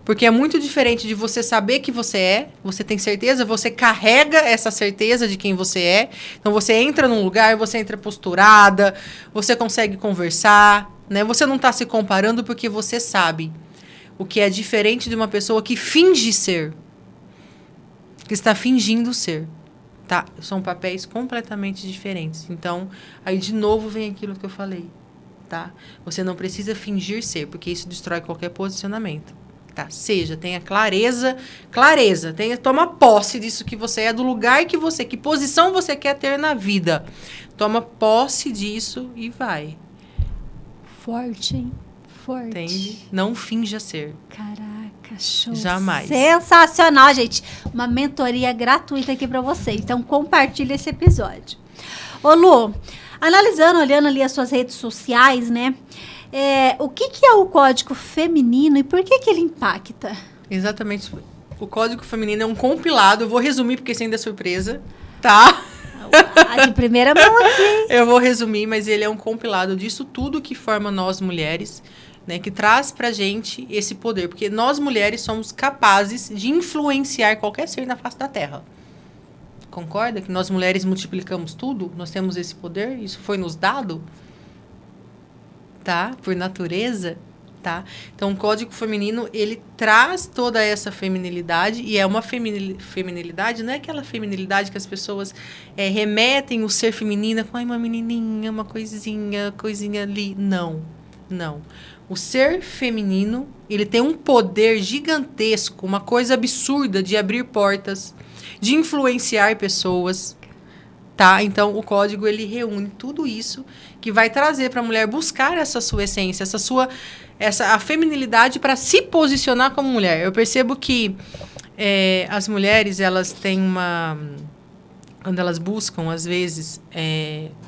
Porque é muito diferente de você saber que você tem certeza, você carrega essa certeza de quem você é. Então, você entra num lugar, você entra posturada, você consegue conversar, né? Você não está se comparando porque você sabe. O que é diferente de uma pessoa que finge ser. Que está fingindo ser. Tá? São papéis completamente diferentes. Então, aí de novo vem aquilo que eu falei. Tá? Você não precisa fingir ser, porque isso destrói qualquer posicionamento. Tá? Tenha clareza, toma posse disso que você é, do lugar que posição você quer ter na vida. Toma posse disso e vai. Forte, hein? Forte. Entende? Não finja ser. Caraca, show. Jamais. Sensacional, gente. Uma mentoria gratuita aqui pra você. Então, compartilha esse episódio. Ô, Lu, olhando ali as suas redes sociais, né? O que é o código feminino e por que ele impacta? Exatamente. O código feminino é um compilado. Eu vou resumir porque isso ainda é surpresa, tá? De primeira mão aqui. Eu vou resumir, mas ele é um compilado disso tudo que forma nós mulheres, né? Que traz pra gente esse poder. Porque nós mulheres somos capazes de influenciar qualquer ser na face da Terra. Concorda que nós mulheres multiplicamos tudo? Nós temos esse poder? Isso foi nos dado? Tá? Por natureza, tá? Então, o código feminino, ele traz toda essa feminilidade, e é uma feminilidade, não é aquela feminilidade que as pessoas remetem o ser feminina com uma menininha, uma coisinha ali. Não. O ser feminino, ele tem um poder gigantesco, uma coisa absurda de abrir portas, de influenciar pessoas, tá? Então, o código, ele reúne tudo isso que vai trazer para a mulher buscar essa sua essência, a feminilidade para se posicionar como mulher. Eu percebo que as mulheres, elas têm quando elas buscam, às vezes,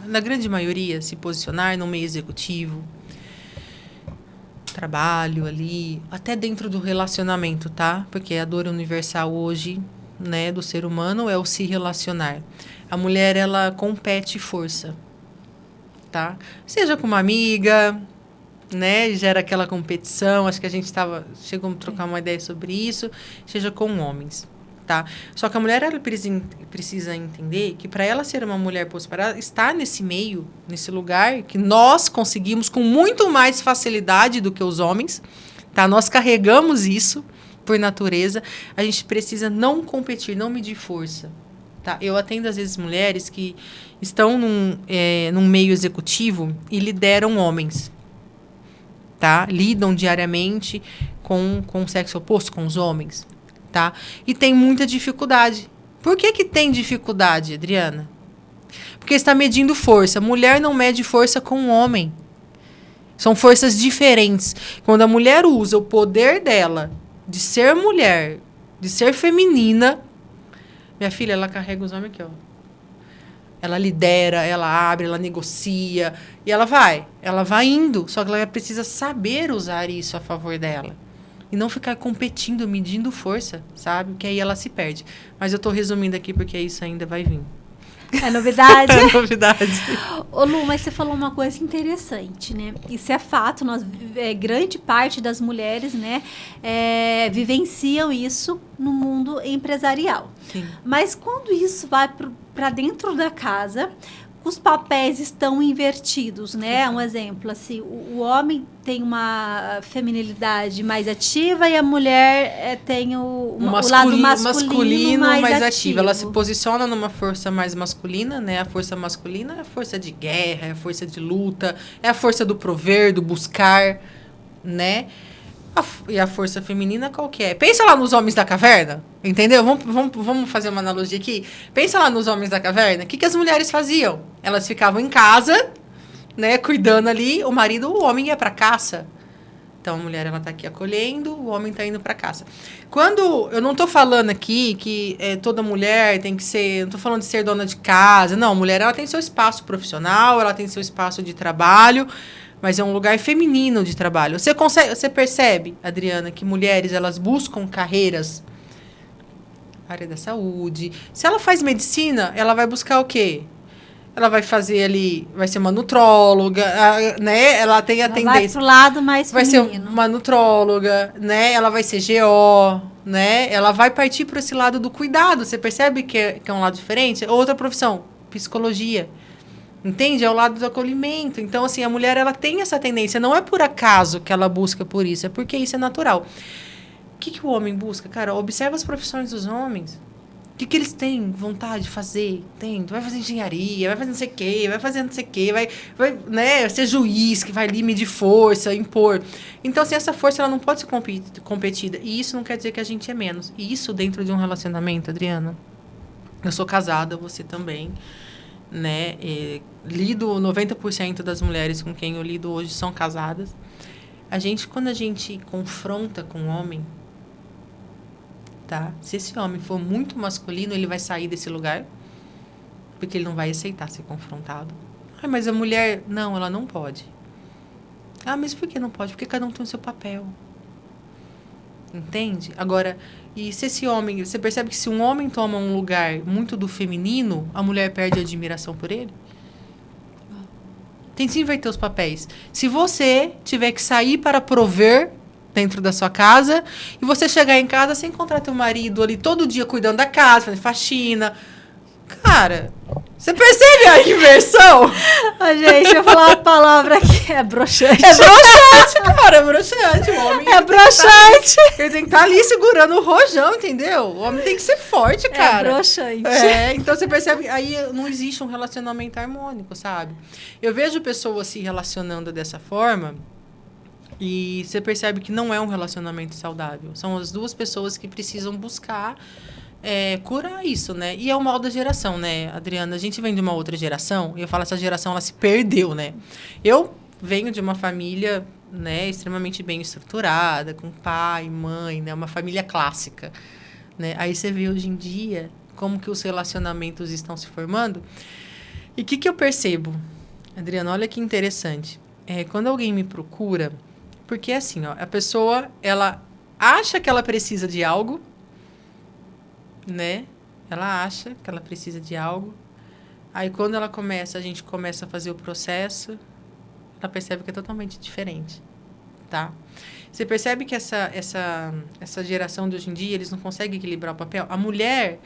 na grande maioria, se posicionar no meio executivo, trabalho ali, até dentro do relacionamento, tá? Porque a dor universal hoje, né, do ser humano é o se relacionar. A mulher, ela compete força. tá? Seja com uma amiga, né? Gera aquela competição. Acho que a gente chegou a trocar uma ideia sobre isso. Seja com homens, tá? Só que a mulher, ela precisa entender que para ela ser uma mulher prosperada, estar nesse meio, nesse lugar, que nós conseguimos com muito mais facilidade do que os homens, tá? Nós carregamos isso por natureza. A gente precisa não competir, não medir força, tá? Eu atendo, às vezes, mulheres que estão num meio executivo e lideram homens, tá? Lidam diariamente com o sexo oposto, com os homens, tá? E tem muita dificuldade. Por que tem dificuldade, Adriana? Porque está medindo força. Mulher não mede força com o homem. São forças diferentes. Quando a mulher usa o poder dela de ser mulher, de ser feminina, minha filha, ela carrega os homens aqui, ó. Ela lidera, ela abre, ela negocia. E ela vai indo. Só que ela precisa saber usar isso a favor dela. E não ficar competindo, medindo força, sabe? Porque aí ela se perde. Mas eu tô resumindo aqui porque isso ainda vai vir. É novidade? É novidade. Ô Lu, mas você falou uma coisa interessante, né? Isso é fato, grande parte das mulheres, né, vivenciam isso no mundo empresarial. Sim. Mas quando isso vai para dentro da casa, os papéis estão invertidos, né? Um exemplo, assim, o homem tem uma feminilidade mais ativa e a mulher tem o lado masculino mais ativo. Ela se posiciona numa força mais masculina, né? A força masculina é a força de guerra, é a força de luta, é a força do prover, do buscar, né? E a força feminina qual que é? Pensa lá nos homens da caverna, entendeu? Vamos fazer uma analogia aqui. Pensa lá nos homens da caverna. O que as mulheres faziam? Elas ficavam em casa, né, cuidando ali. O homem ia para caça. Então, a mulher, ela tá aqui acolhendo, o homem tá indo para caça. Eu não tô falando aqui que toda mulher tem que ser... Não tô falando de ser dona de casa. Não, a mulher, ela tem seu espaço profissional, ela tem seu espaço de trabalho, mas é um lugar feminino de trabalho. Você percebe, Adriana, que mulheres, elas buscam carreiras na área da saúde. Se ela faz medicina, ela vai buscar o quê? Ela vai fazer ali, vai ser uma nutróloga, né? Ela tem a tendência... Vai pro lado mais feminino. Vai ser uma nutróloga, né? Ela vai ser GO, né? Ela vai partir para esse lado do cuidado. Você percebe que é um lado diferente? Outra profissão, psicologia. Entende? É o lado do acolhimento. Então, assim, a mulher, ela tem essa tendência. Não é por acaso que ela busca por isso, é porque isso é natural. O que o homem busca? Cara, observa as profissões dos homens. O que eles têm vontade de fazer? Vai fazer engenharia, vai fazer não sei o quê, vai fazer não sei o quê, vai né, ser juiz, que vai ali medir força, impor. Então, assim, essa força, ela não pode ser competida. E isso não quer dizer que a gente é menos. E isso dentro de um relacionamento, Adriana. Eu sou casada, você também, né? Lido 90% das mulheres com quem eu lido hoje são casadas. Quando a gente confronta com o homem, tá? Se esse homem for muito masculino, ele vai sair desse lugar, porque ele não vai aceitar ser confrontado. Mas a mulher, não, ela não pode. Mas por que não pode? Porque cada um tem o seu papel. Entende? Agora, e se esse homem... Você percebe que se um homem toma um lugar muito do feminino, a mulher perde a admiração por ele? Tem que se inverter os papéis. Se você tiver que sair para prover dentro da sua casa, e você chegar em casa sem encontrar teu marido ali todo dia cuidando da casa, fazendo faxina... Cara, você percebe a inversão? Gente, eu vou falar uma palavra aqui. É broxante. É broxante, cara. É broxante. O homem é broxante. Ele tem que estar ali segurando o rojão, entendeu? O homem tem que ser forte, cara. É broxante. Então você percebe, aí não existe um relacionamento harmônico, sabe? Eu vejo pessoas se relacionando dessa forma e você percebe que não é um relacionamento saudável. São as duas pessoas que precisam buscar... curar isso, né? E é o mal da geração, né, Adriana? A gente vem de uma outra geração, e eu falo, essa geração, ela se perdeu, né? Eu venho de uma família, né, extremamente bem estruturada, com pai, mãe, né? Uma família clássica, né? Aí você vê hoje em dia como que os relacionamentos estão se formando. E o que eu percebo? Adriana, olha que interessante. Quando alguém me procura, porque assim, ó, a pessoa, ela acha que ela precisa de algo, né? Ela acha que ela precisa de algo. Aí, quando a gente começa a fazer o processo, ela percebe que é totalmente diferente, tá? Você percebe que essa geração de hoje em dia, eles não conseguem equilibrar o papel? A mulher,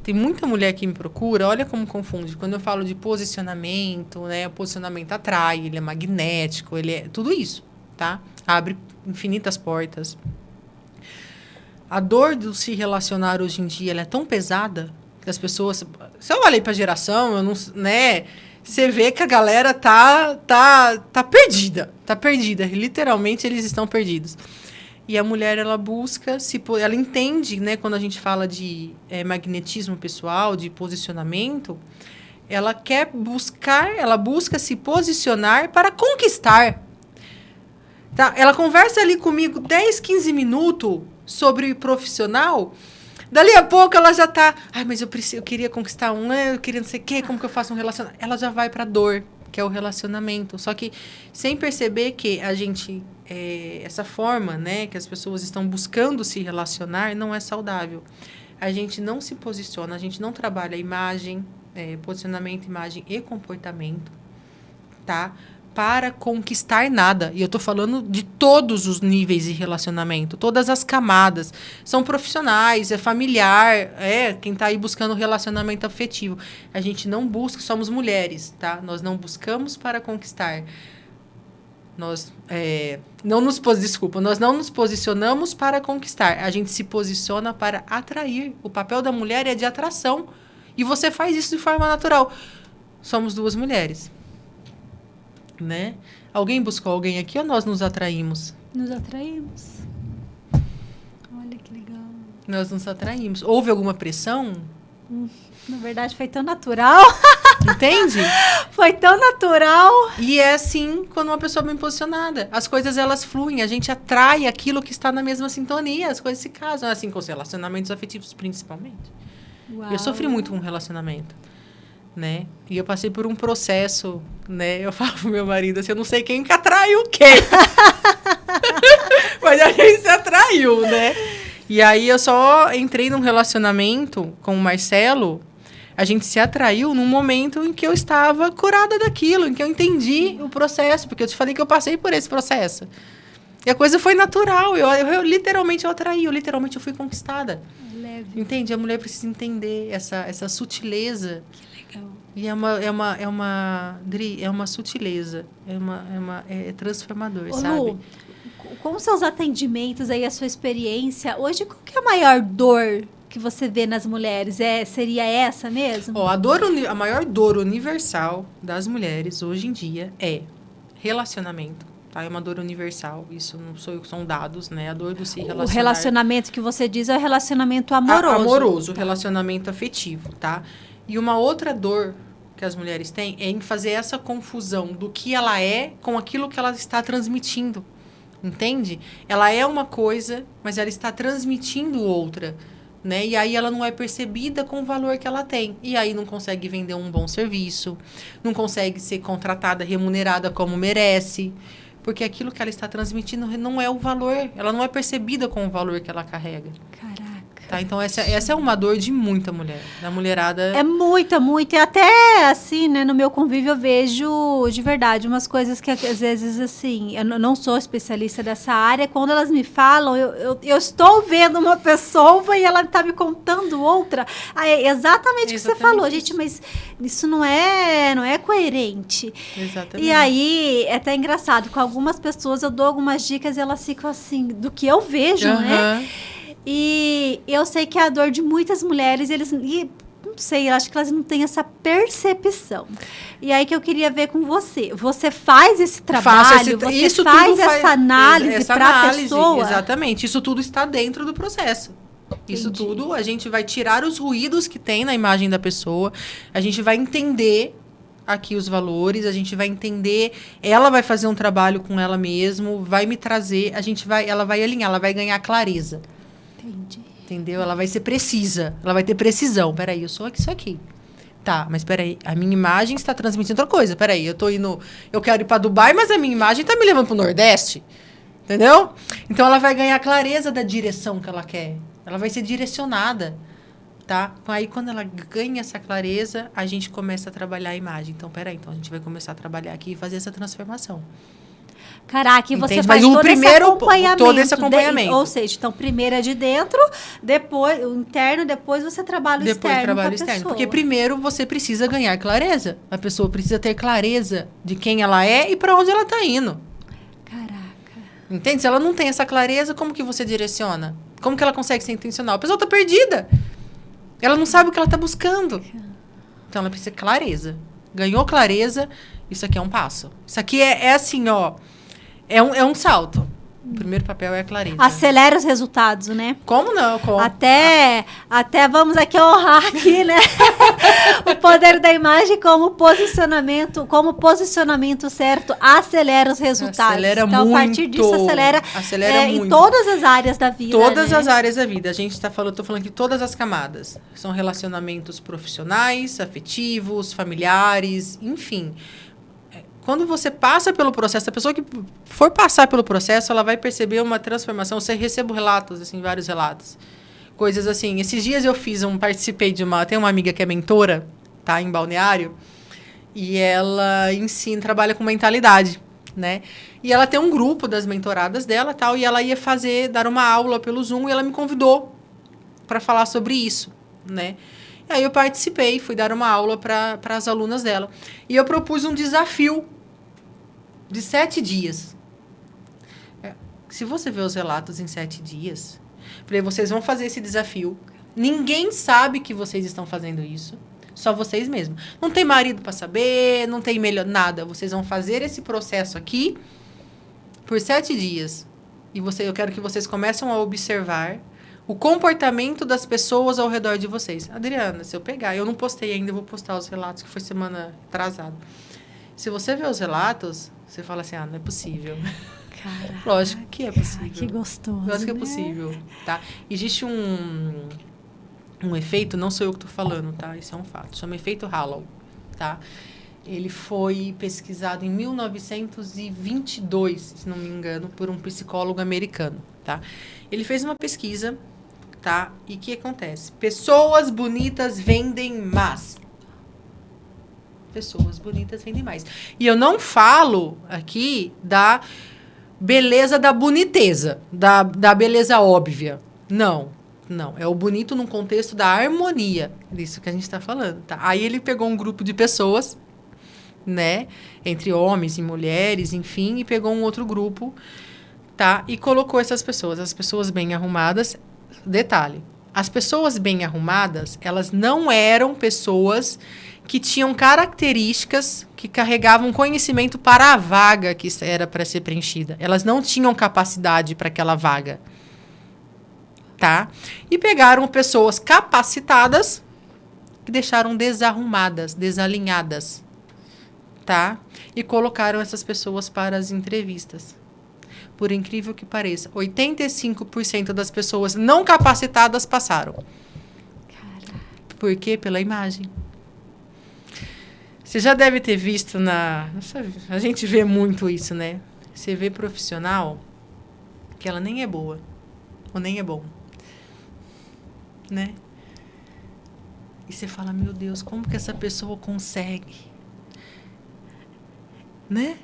tem muita mulher que me procura, olha como confunde. Quando eu falo de posicionamento, né? O posicionamento atrai, ele é magnético, ele é tudo isso, tá? Abre infinitas portas. A dor do se relacionar hoje em dia, ela é tão pesada que as pessoas... Se eu olhei para a geração, eu não, né? Você vê que a galera tá perdida. Tá perdida. Literalmente, eles estão perdidos. E a mulher, ela busca... ela entende, né? Quando a gente fala de magnetismo pessoal, de posicionamento, ela busca se posicionar para conquistar. Tá? Ela conversa ali comigo 10, 15 minutos sobre profissional... Dali a pouco ela já tá... Ai, mas eu queria conquistar eu queria não sei o quê, como que eu faço um relacionamento? Ela já vai pra dor, que é o relacionamento. Só que sem perceber que a gente... essa forma, né, que as pessoas estão buscando se relacionar não é saudável. A gente não se posiciona, a gente não trabalha imagem, posicionamento, imagem e comportamento, tá? Para conquistar nada. E eu tô falando de todos os níveis de relacionamento, todas as camadas. São profissionais, é familiar, quem tá aí buscando relacionamento afetivo. A gente não busca, somos mulheres, tá? Nós não buscamos para conquistar. Nós não nos posicionamos para conquistar. A gente se posiciona para atrair. O papel da mulher é de atração. E você faz isso de forma natural. Somos duas mulheres. Né? Alguém buscou alguém aqui ou nós nos atraímos? Nos atraímos. Olha que legal. Nós nos atraímos. Houve alguma pressão? Na verdade, foi tão natural. Entende? Foi tão natural. E é assim quando uma pessoa bem posicionada. As coisas, elas fluem. A gente atrai aquilo que está na mesma sintonia. As coisas se casam. Assim com os relacionamentos afetivos, principalmente. Uau. Eu sofri muito com relacionamento. Né? E eu passei por um processo, né? Eu falo pro meu marido assim, eu não sei quem que atraiu quem. Mas a gente se atraiu, né? E aí eu só entrei num relacionamento com o Marcelo, a gente se atraiu num momento em que eu estava curada daquilo, em que eu entendi o processo, porque eu te falei que eu passei por esse processo. E a coisa foi natural, eu literalmente atraí, eu fui conquistada. Leve. Entende? A mulher precisa entender essa sutileza. E é uma sutileza, é transformador, Ô, sabe? Lu, com os seus atendimentos aí, a sua experiência, hoje qual que é a maior dor que você vê nas mulheres? Seria essa mesmo? Ó, a maior dor universal das mulheres hoje em dia é relacionamento. Tá? É uma dor universal, isso não sou eu, são dados, né? A dor do se relacionar. O relacionamento que você diz é o relacionamento amoroso. Amoroso, relacionamento afetivo, tá? E uma outra dor que as mulheres têm é em fazer essa confusão do que ela é com aquilo que ela está transmitindo. Entende? Ela é uma coisa, mas ela está transmitindo outra. Né? E aí ela não é percebida com o valor que ela tem. E aí não consegue vender um bom serviço, não consegue ser contratada, remunerada como merece. Porque aquilo que ela está transmitindo não é o valor. Ela não é percebida com o valor que ela carrega. Caraca. Tá? Então, essa é uma dor de muita mulher. Da mulherada... É muita, muita. E até, assim, né, no meu convívio eu vejo, de verdade, umas coisas que, às vezes, assim, eu não sou especialista dessa área. Quando elas me falam, eu estou vendo uma pessoa e ela está me contando outra. É exatamente o que você falou, isso. Gente, mas isso não é coerente. Exatamente. E aí, é até engraçado, com algumas pessoas eu dou algumas dicas e elas ficam assim, do que eu vejo, né? E eu sei que é a dor de muitas mulheres, não sei, eu acho que elas não têm essa percepção. E aí que eu queria ver com você. Você faz esse trabalho, você faz essa análise para a pessoa? Exatamente, isso tudo está dentro do processo. Entendi. Isso tudo, a gente vai tirar os ruídos que tem na imagem da pessoa, a gente vai entender aqui os valores, a gente vai entender, ela vai fazer um trabalho com ela mesma, vai me trazer, ela vai alinhar, ela vai ganhar clareza. Entendi. Entendeu? Ela vai ser precisa. Ela vai ter precisão. Peraí, eu sou isso aqui. Tá, mas peraí, a minha imagem está transmitindo outra coisa. Peraí, eu quero ir para Dubai, mas a minha imagem está me levando para o Nordeste. Entendeu? Então, ela vai ganhar clareza da direção que ela quer. Ela vai ser direcionada. tá? Aí, quando ela ganha essa clareza, a gente começa a trabalhar a imagem. Então, peraí, então a gente vai começar a trabalhar aqui e fazer essa transformação. Caraca, e você Entende? faz Mas todo esse acompanhamento. ou seja, então primeiro é de dentro, depois o interno, depois você trabalha o Depois externo trabalho com a externo. pessoa. Porque primeiro você precisa ganhar clareza. A pessoa precisa ter clareza de quem ela é e para onde ela está indo. Caraca. Entende? Se ela não tem essa clareza, como que você direciona? Como que ela consegue ser intencional? A pessoa está perdida. Ela não sabe o que ela está buscando. Então ela precisa de clareza. Ganhou clareza, isso aqui é um passo. Isso aqui é assim, ó. É um salto. O primeiro papel é a clareza. Acelera os resultados, né? Como não? Como? Até vamos aqui honrar aqui, né? O poder da imagem como posicionamento certo acelera os resultados. Acelera então, muito. A partir disso, acelera muito. em todas as áreas da vida. Todas né? as áreas da vida. A gente tô falando aqui todas as camadas. São relacionamentos profissionais, afetivos, familiares, enfim. Quando você passa pelo processo, a pessoa que for passar pelo processo, ela vai perceber uma transformação. Eu recebo relatos, assim, vários relatos. Coisas assim. Esses dias eu participei de tem uma amiga que é mentora, tá, em Balneário, e ela trabalha com mentalidade, né? E ela tem um grupo das mentoradas dela, tal, e ela ia dar uma aula pelo Zoom, e ela me convidou para falar sobre isso, né? E aí eu participei, fui dar uma aula para as alunas dela. E eu propus um desafio de 7 dias. Se você ver os relatos em 7 dias, falei, vocês vão fazer esse desafio. Ninguém sabe que vocês estão fazendo isso. Só vocês mesmos. Não tem marido para saber, não tem nada. Vocês vão fazer esse processo aqui por 7 dias. E eu quero que vocês comecem a observar o comportamento das pessoas ao redor de vocês. Adriana, se eu pegar, eu não postei ainda, eu vou postar os relatos, que foi semana atrasada. Se você ver os relatos, você fala assim, não é possível. Caraca, lógico que é possível. Que gostoso. Lógico que é né? possível, tá? Existe um efeito, não sou eu que estou falando, tá? Isso é um fato. Chama efeito Halo, tá? Ele foi pesquisado em 1922, se não me engano, por um psicólogo americano, tá? Ele fez uma pesquisa, tá? E o que acontece? Pessoas bonitas vendem mais. Pessoas bonitas vendem mais. E eu não falo aqui da beleza da boniteza, da beleza óbvia. Não. É o bonito num contexto da harmonia. Disso que a gente está falando, tá? Aí ele pegou um grupo de pessoas, né? Entre homens e mulheres, enfim, e pegou um outro grupo, tá? E colocou essas pessoas. As pessoas bem arrumadas. Detalhe. As pessoas bem arrumadas, elas não eram pessoas que tinham características que carregavam conhecimento para a vaga que era para ser preenchida. Elas não tinham capacidade para aquela vaga. Tá? E pegaram pessoas capacitadas que deixaram desarrumadas, desalinhadas. Tá? E colocaram essas pessoas para as entrevistas. Por incrível que pareça, 85% das pessoas não capacitadas passaram. Caraca. Por quê? Pela imagem. Você já deve ter visto a gente vê muito isso, né? Você vê profissional que ela nem é boa. Ou nem é bom. Né? E você fala, meu Deus, como que essa pessoa consegue? Né?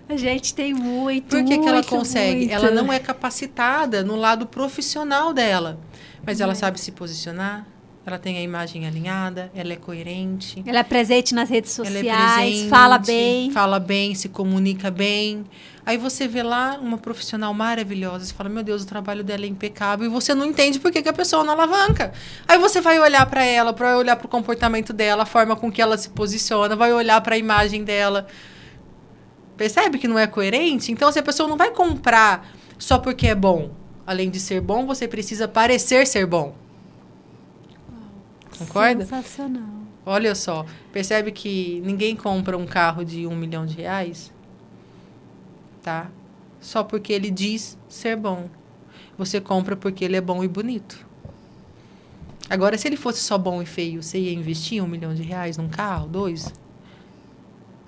A gente tem muito. Por que ela consegue? Muito. Ela não é capacitada no lado profissional dela. Mas ela sabe se posicionar, ela tem a imagem alinhada, ela é coerente. Ela é presente nas redes sociais, ela é presente, fala bem, se comunica bem. Aí você vê lá uma profissional maravilhosa, você fala, meu Deus, o trabalho dela é impecável, e você não entende por que a pessoa não alavanca. Aí você vai olhar para ela, vai olhar para o comportamento dela, a forma com que ela se posiciona, vai olhar para a imagem dela. Percebe que não é coerente? Então, se a pessoa não vai comprar só porque é bom. Além de ser bom, você precisa parecer ser bom. Concorda? Sensacional. Olha só, percebe que ninguém compra um carro de R$1 milhão, tá? Só porque ele diz ser bom. Você compra porque ele é bom e bonito. Agora, se ele fosse só bom e feio, você ia investir R$1 milhão num carro, 2?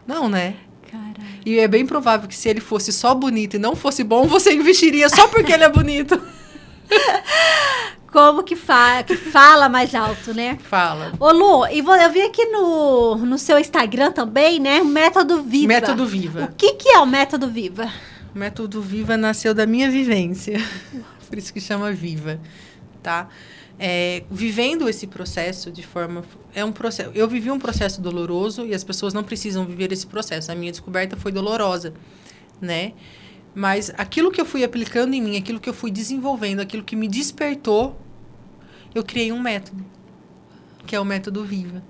Não, né? Caralho. E é bem provável que se ele fosse só bonito e não fosse bom, você investiria só porque ele é bonito. como que fala mais alto, né? Fala. Ô, Lu, e eu vi aqui no seu Instagram também, né? O Método Viva. Método Viva. O que é o Método Viva? O Método Viva nasceu da minha vivência. Por isso que chama Viva, tá? Vivendo esse processo de forma... É um processo. Eu vivi um processo doloroso e as pessoas não precisam viver esse processo. A minha descoberta foi dolorosa, né? Mas aquilo que eu fui aplicando em mim, aquilo que eu fui desenvolvendo, aquilo que me despertou, eu criei um método, que é o Método Viva,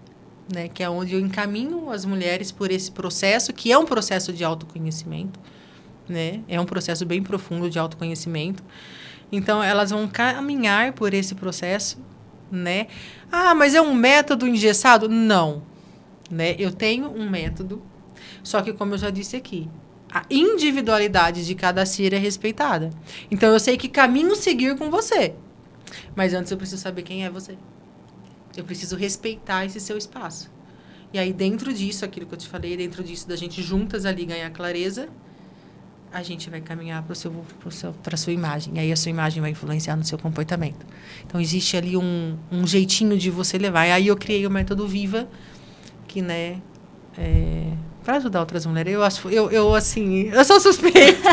né? Que é onde eu encaminho as mulheres por esse processo, que é um processo de autoconhecimento, né? É um processo bem profundo de autoconhecimento. Então, elas vão caminhar por esse processo, né? Ah, mas é um método engessado? Não. Né? Eu tenho um método, só que, como eu já disse aqui, a individualidade de cada ser é respeitada. Então, eu sei que caminho seguir com você. Mas antes eu preciso saber quem é você. Eu preciso respeitar esse seu espaço. E aí, dentro disso, aquilo que eu te falei, dentro disso, da gente juntas ali ganhar clareza, a gente vai caminhar para a sua imagem. E aí, a sua imagem vai influenciar no seu comportamento. Então, existe ali um jeitinho de você levar. E aí, eu criei o Método Viva, que, né... para ajudar outras mulheres. Eu sou suspeita.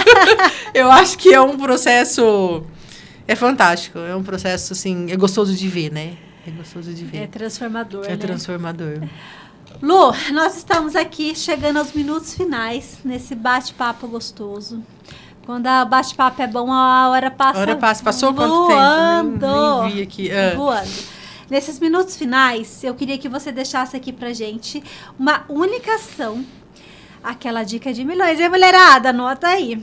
Eu acho que é um processo... É fantástico. É um processo, assim... É gostoso de ver, né? É gostoso de ver. É transformador, né? É transformador. Lu, nós estamos aqui chegando aos minutos finais nesse bate-papo gostoso. Quando o bate-papo é bom, a hora passa... A hora passa. Passou voando, quanto tempo? Nem vi aqui. Voando. Nesses minutos finais, eu queria que você deixasse aqui pra gente uma única ação, aquela dica de milhões. E mulherada, anota aí.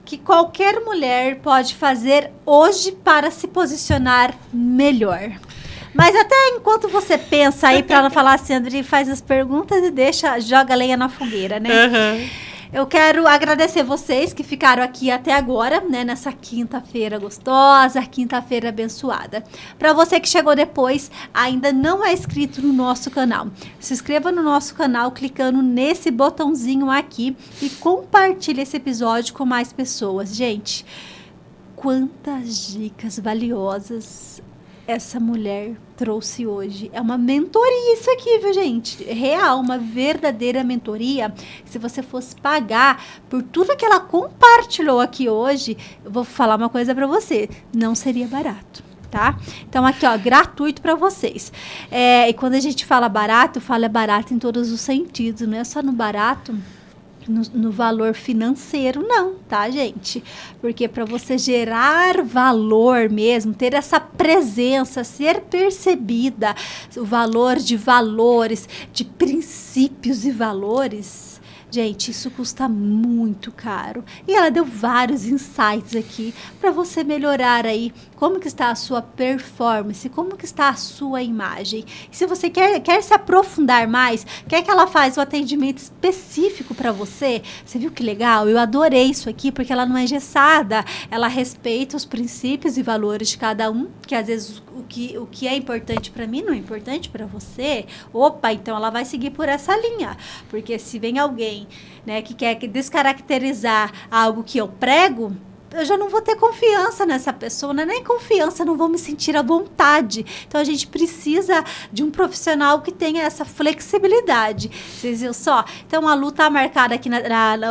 Que qualquer mulher pode fazer hoje para se posicionar melhor. Mas até enquanto você pensa aí, para não falar assim, André, faz as perguntas e joga lenha na fogueira, né? Uhum. Eu quero agradecer vocês que ficaram aqui até agora, né? Nessa quinta-feira gostosa, quinta-feira abençoada. Para você que chegou depois, ainda não é inscrito no nosso canal. Se inscreva no nosso canal clicando nesse botãozinho aqui e compartilhe esse episódio com mais pessoas. Gente, quantas dicas valiosas essa mulher trouxe hoje. É uma mentoria isso aqui, viu, gente? Real, uma verdadeira mentoria. Se você fosse pagar por tudo que ela compartilhou aqui hoje, eu vou falar uma coisa pra você, não seria barato, tá? Então, aqui, ó, gratuito pra vocês. E quando a gente fala barato, fala barato em todos os sentidos, não é só no barato... No valor financeiro, não, tá, gente? Porque para você gerar valor mesmo, ter essa presença, ser percebida, o valor de valores, de princípios e valores, gente, isso custa muito caro. E ela deu vários insights aqui para você melhorar aí como que está a sua performance, como que está a sua imagem. E se você quer se aprofundar mais, quer que ela faça um atendimento específico para você, você viu que legal? Eu adorei isso aqui, porque ela não é engessada, ela respeita os princípios e valores de cada um, que às vezes o que é importante para mim não é importante para você. Opa, então ela vai seguir por essa linha, porque se vem alguém, né, que quer descaracterizar algo que eu prego, eu já não vou ter confiança nessa pessoa, não é nem confiança, não vou me sentir à vontade. Então, a gente precisa de um profissional que tenha essa flexibilidade. Vocês viram só? Então, a Lu tá marcada aqui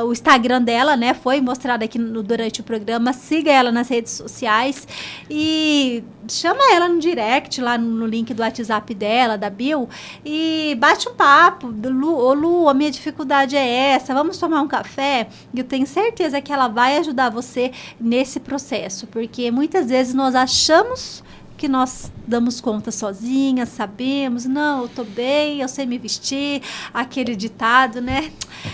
o Instagram dela, né? Foi mostrado aqui durante o programa. Siga ela nas redes sociais e chama ela no direct, lá no link do WhatsApp dela, da Bill, e bate um papo. Lu, a minha dificuldade é essa, vamos tomar um café? E eu tenho certeza que ela vai ajudar você nesse processo, porque muitas vezes nós achamos que nós damos conta sozinhas, sabemos, não, eu tô bem, eu sei me vestir, aquele ditado, né?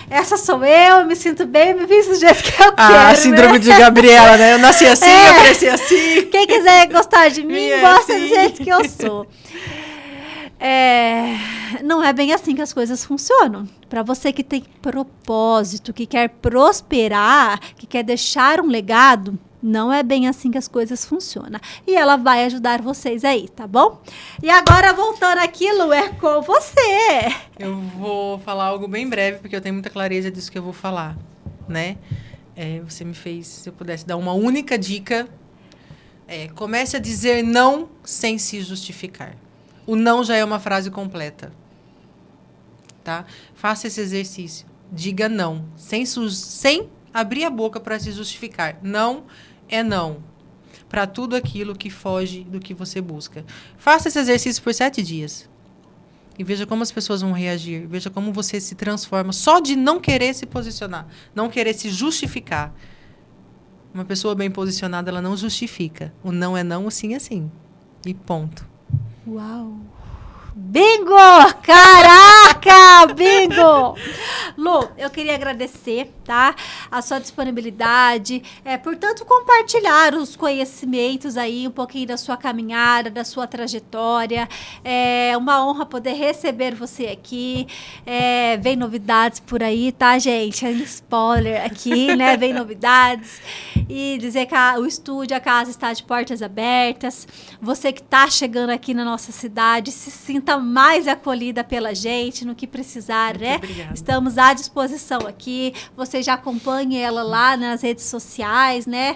Essa sou eu me sinto bem, me visto do jeito que eu quero. A síndrome de Gabriela, né? Eu nasci assim, eu cresci assim. Quem quiser gostar de mim, gosta do jeito que eu sou. Não é bem assim que as coisas funcionam. Para você que tem propósito, que quer prosperar, que quer deixar um legado, não é bem assim que as coisas funcionam. E ela vai ajudar vocês aí, tá bom? E agora, voltando aqui, Lu, é com você. Eu vou falar algo bem breve, porque eu tenho muita clareza disso que eu vou falar, né? Você me fez, se eu pudesse dar uma única dica Comece a dizer não sem se justificar. O não já é uma frase completa. Tá? Faça esse exercício. Diga não, sem abrir a boca para se justificar. Não é não. Para tudo aquilo que foge do que você busca. Faça esse exercício por 7 dias. E veja como as pessoas vão reagir. Veja como você se transforma só de não querer se posicionar. Não querer se justificar. Uma pessoa bem posicionada, ela não justifica. O não é não, o sim é sim. E ponto. Uau! Bingo! Caraca! Bingo! Lu, eu queria agradecer, tá? A sua disponibilidade, por tanto compartilhar os conhecimentos aí, um pouquinho da sua caminhada, da sua trajetória. É uma honra poder receber você aqui. Vem novidades por aí, tá, gente? Spoiler aqui, né? Vem novidades. E dizer que o estúdio, a casa está de portas abertas. Você que está chegando aqui na nossa cidade, se sinta mais acolhida pela gente no que precisar, né? Obrigada. Estamos à disposição aqui. Você já acompanha ela lá nas redes sociais, né?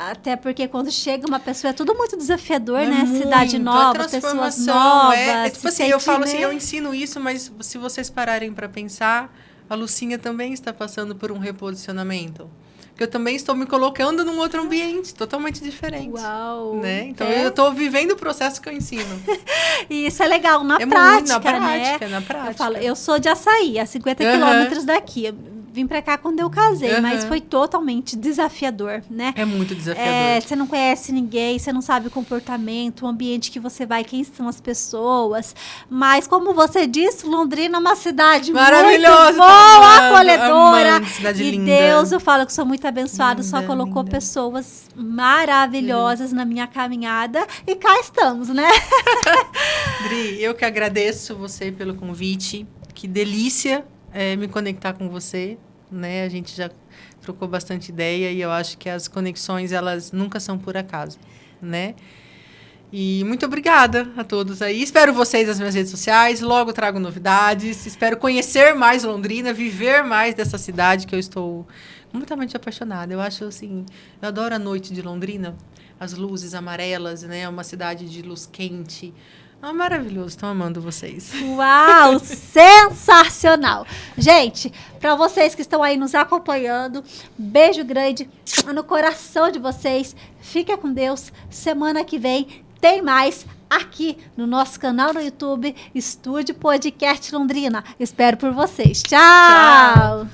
Até porque quando chega uma pessoa é tudo muito desafiador, né? Muito. Cidade nova, pessoas novas. Tipo assim, eu falo assim, eu ensino isso, mas se vocês pararem para pensar, a Lucinha também está passando por um reposicionamento. Que eu também estou me colocando num outro ambiente, totalmente diferente. Uau! Né? Então, eu estou vivendo o processo que eu ensino. E isso é legal, na prática, muito na prática, né? na prática. Eu falo, eu sou de Açaí, a 50 quilômetros daqui. Eu vim pra cá quando eu casei, mas foi totalmente desafiador, né? É muito desafiador. Você não conhece ninguém, você não sabe o comportamento, o ambiente que você vai, quem são as pessoas. Mas, como você disse, Londrina é uma cidade maravilhosa, muito boa, acolhedora. Amando, cidade e linda. Deus, eu falo que sou muito abençoada, Linda, só colocou linda. pessoas maravilhosas na minha caminhada. E cá estamos, né? Dri, eu que agradeço você pelo convite. Que delícia me conectar com você. Né? A gente já trocou bastante ideia e eu acho que as conexões, elas nunca são por acaso, né? E muito obrigada a todos aí. Espero vocês nas minhas redes sociais. Logo trago novidades. Espero conhecer mais Londrina, viver mais dessa cidade que eu estou completamente apaixonada. Eu acho assim, eu adoro a noite de Londrina, as luzes amarelas, né? Uma cidade de luz quente. Maravilhoso, estou amando vocês. Uau, sensacional. Gente, para vocês que estão aí nos acompanhando, beijo grande no coração de vocês. Fica com Deus. Semana que vem tem mais aqui no nosso canal no YouTube, Estúdio Podcast Londrina. Espero por vocês. Tchau.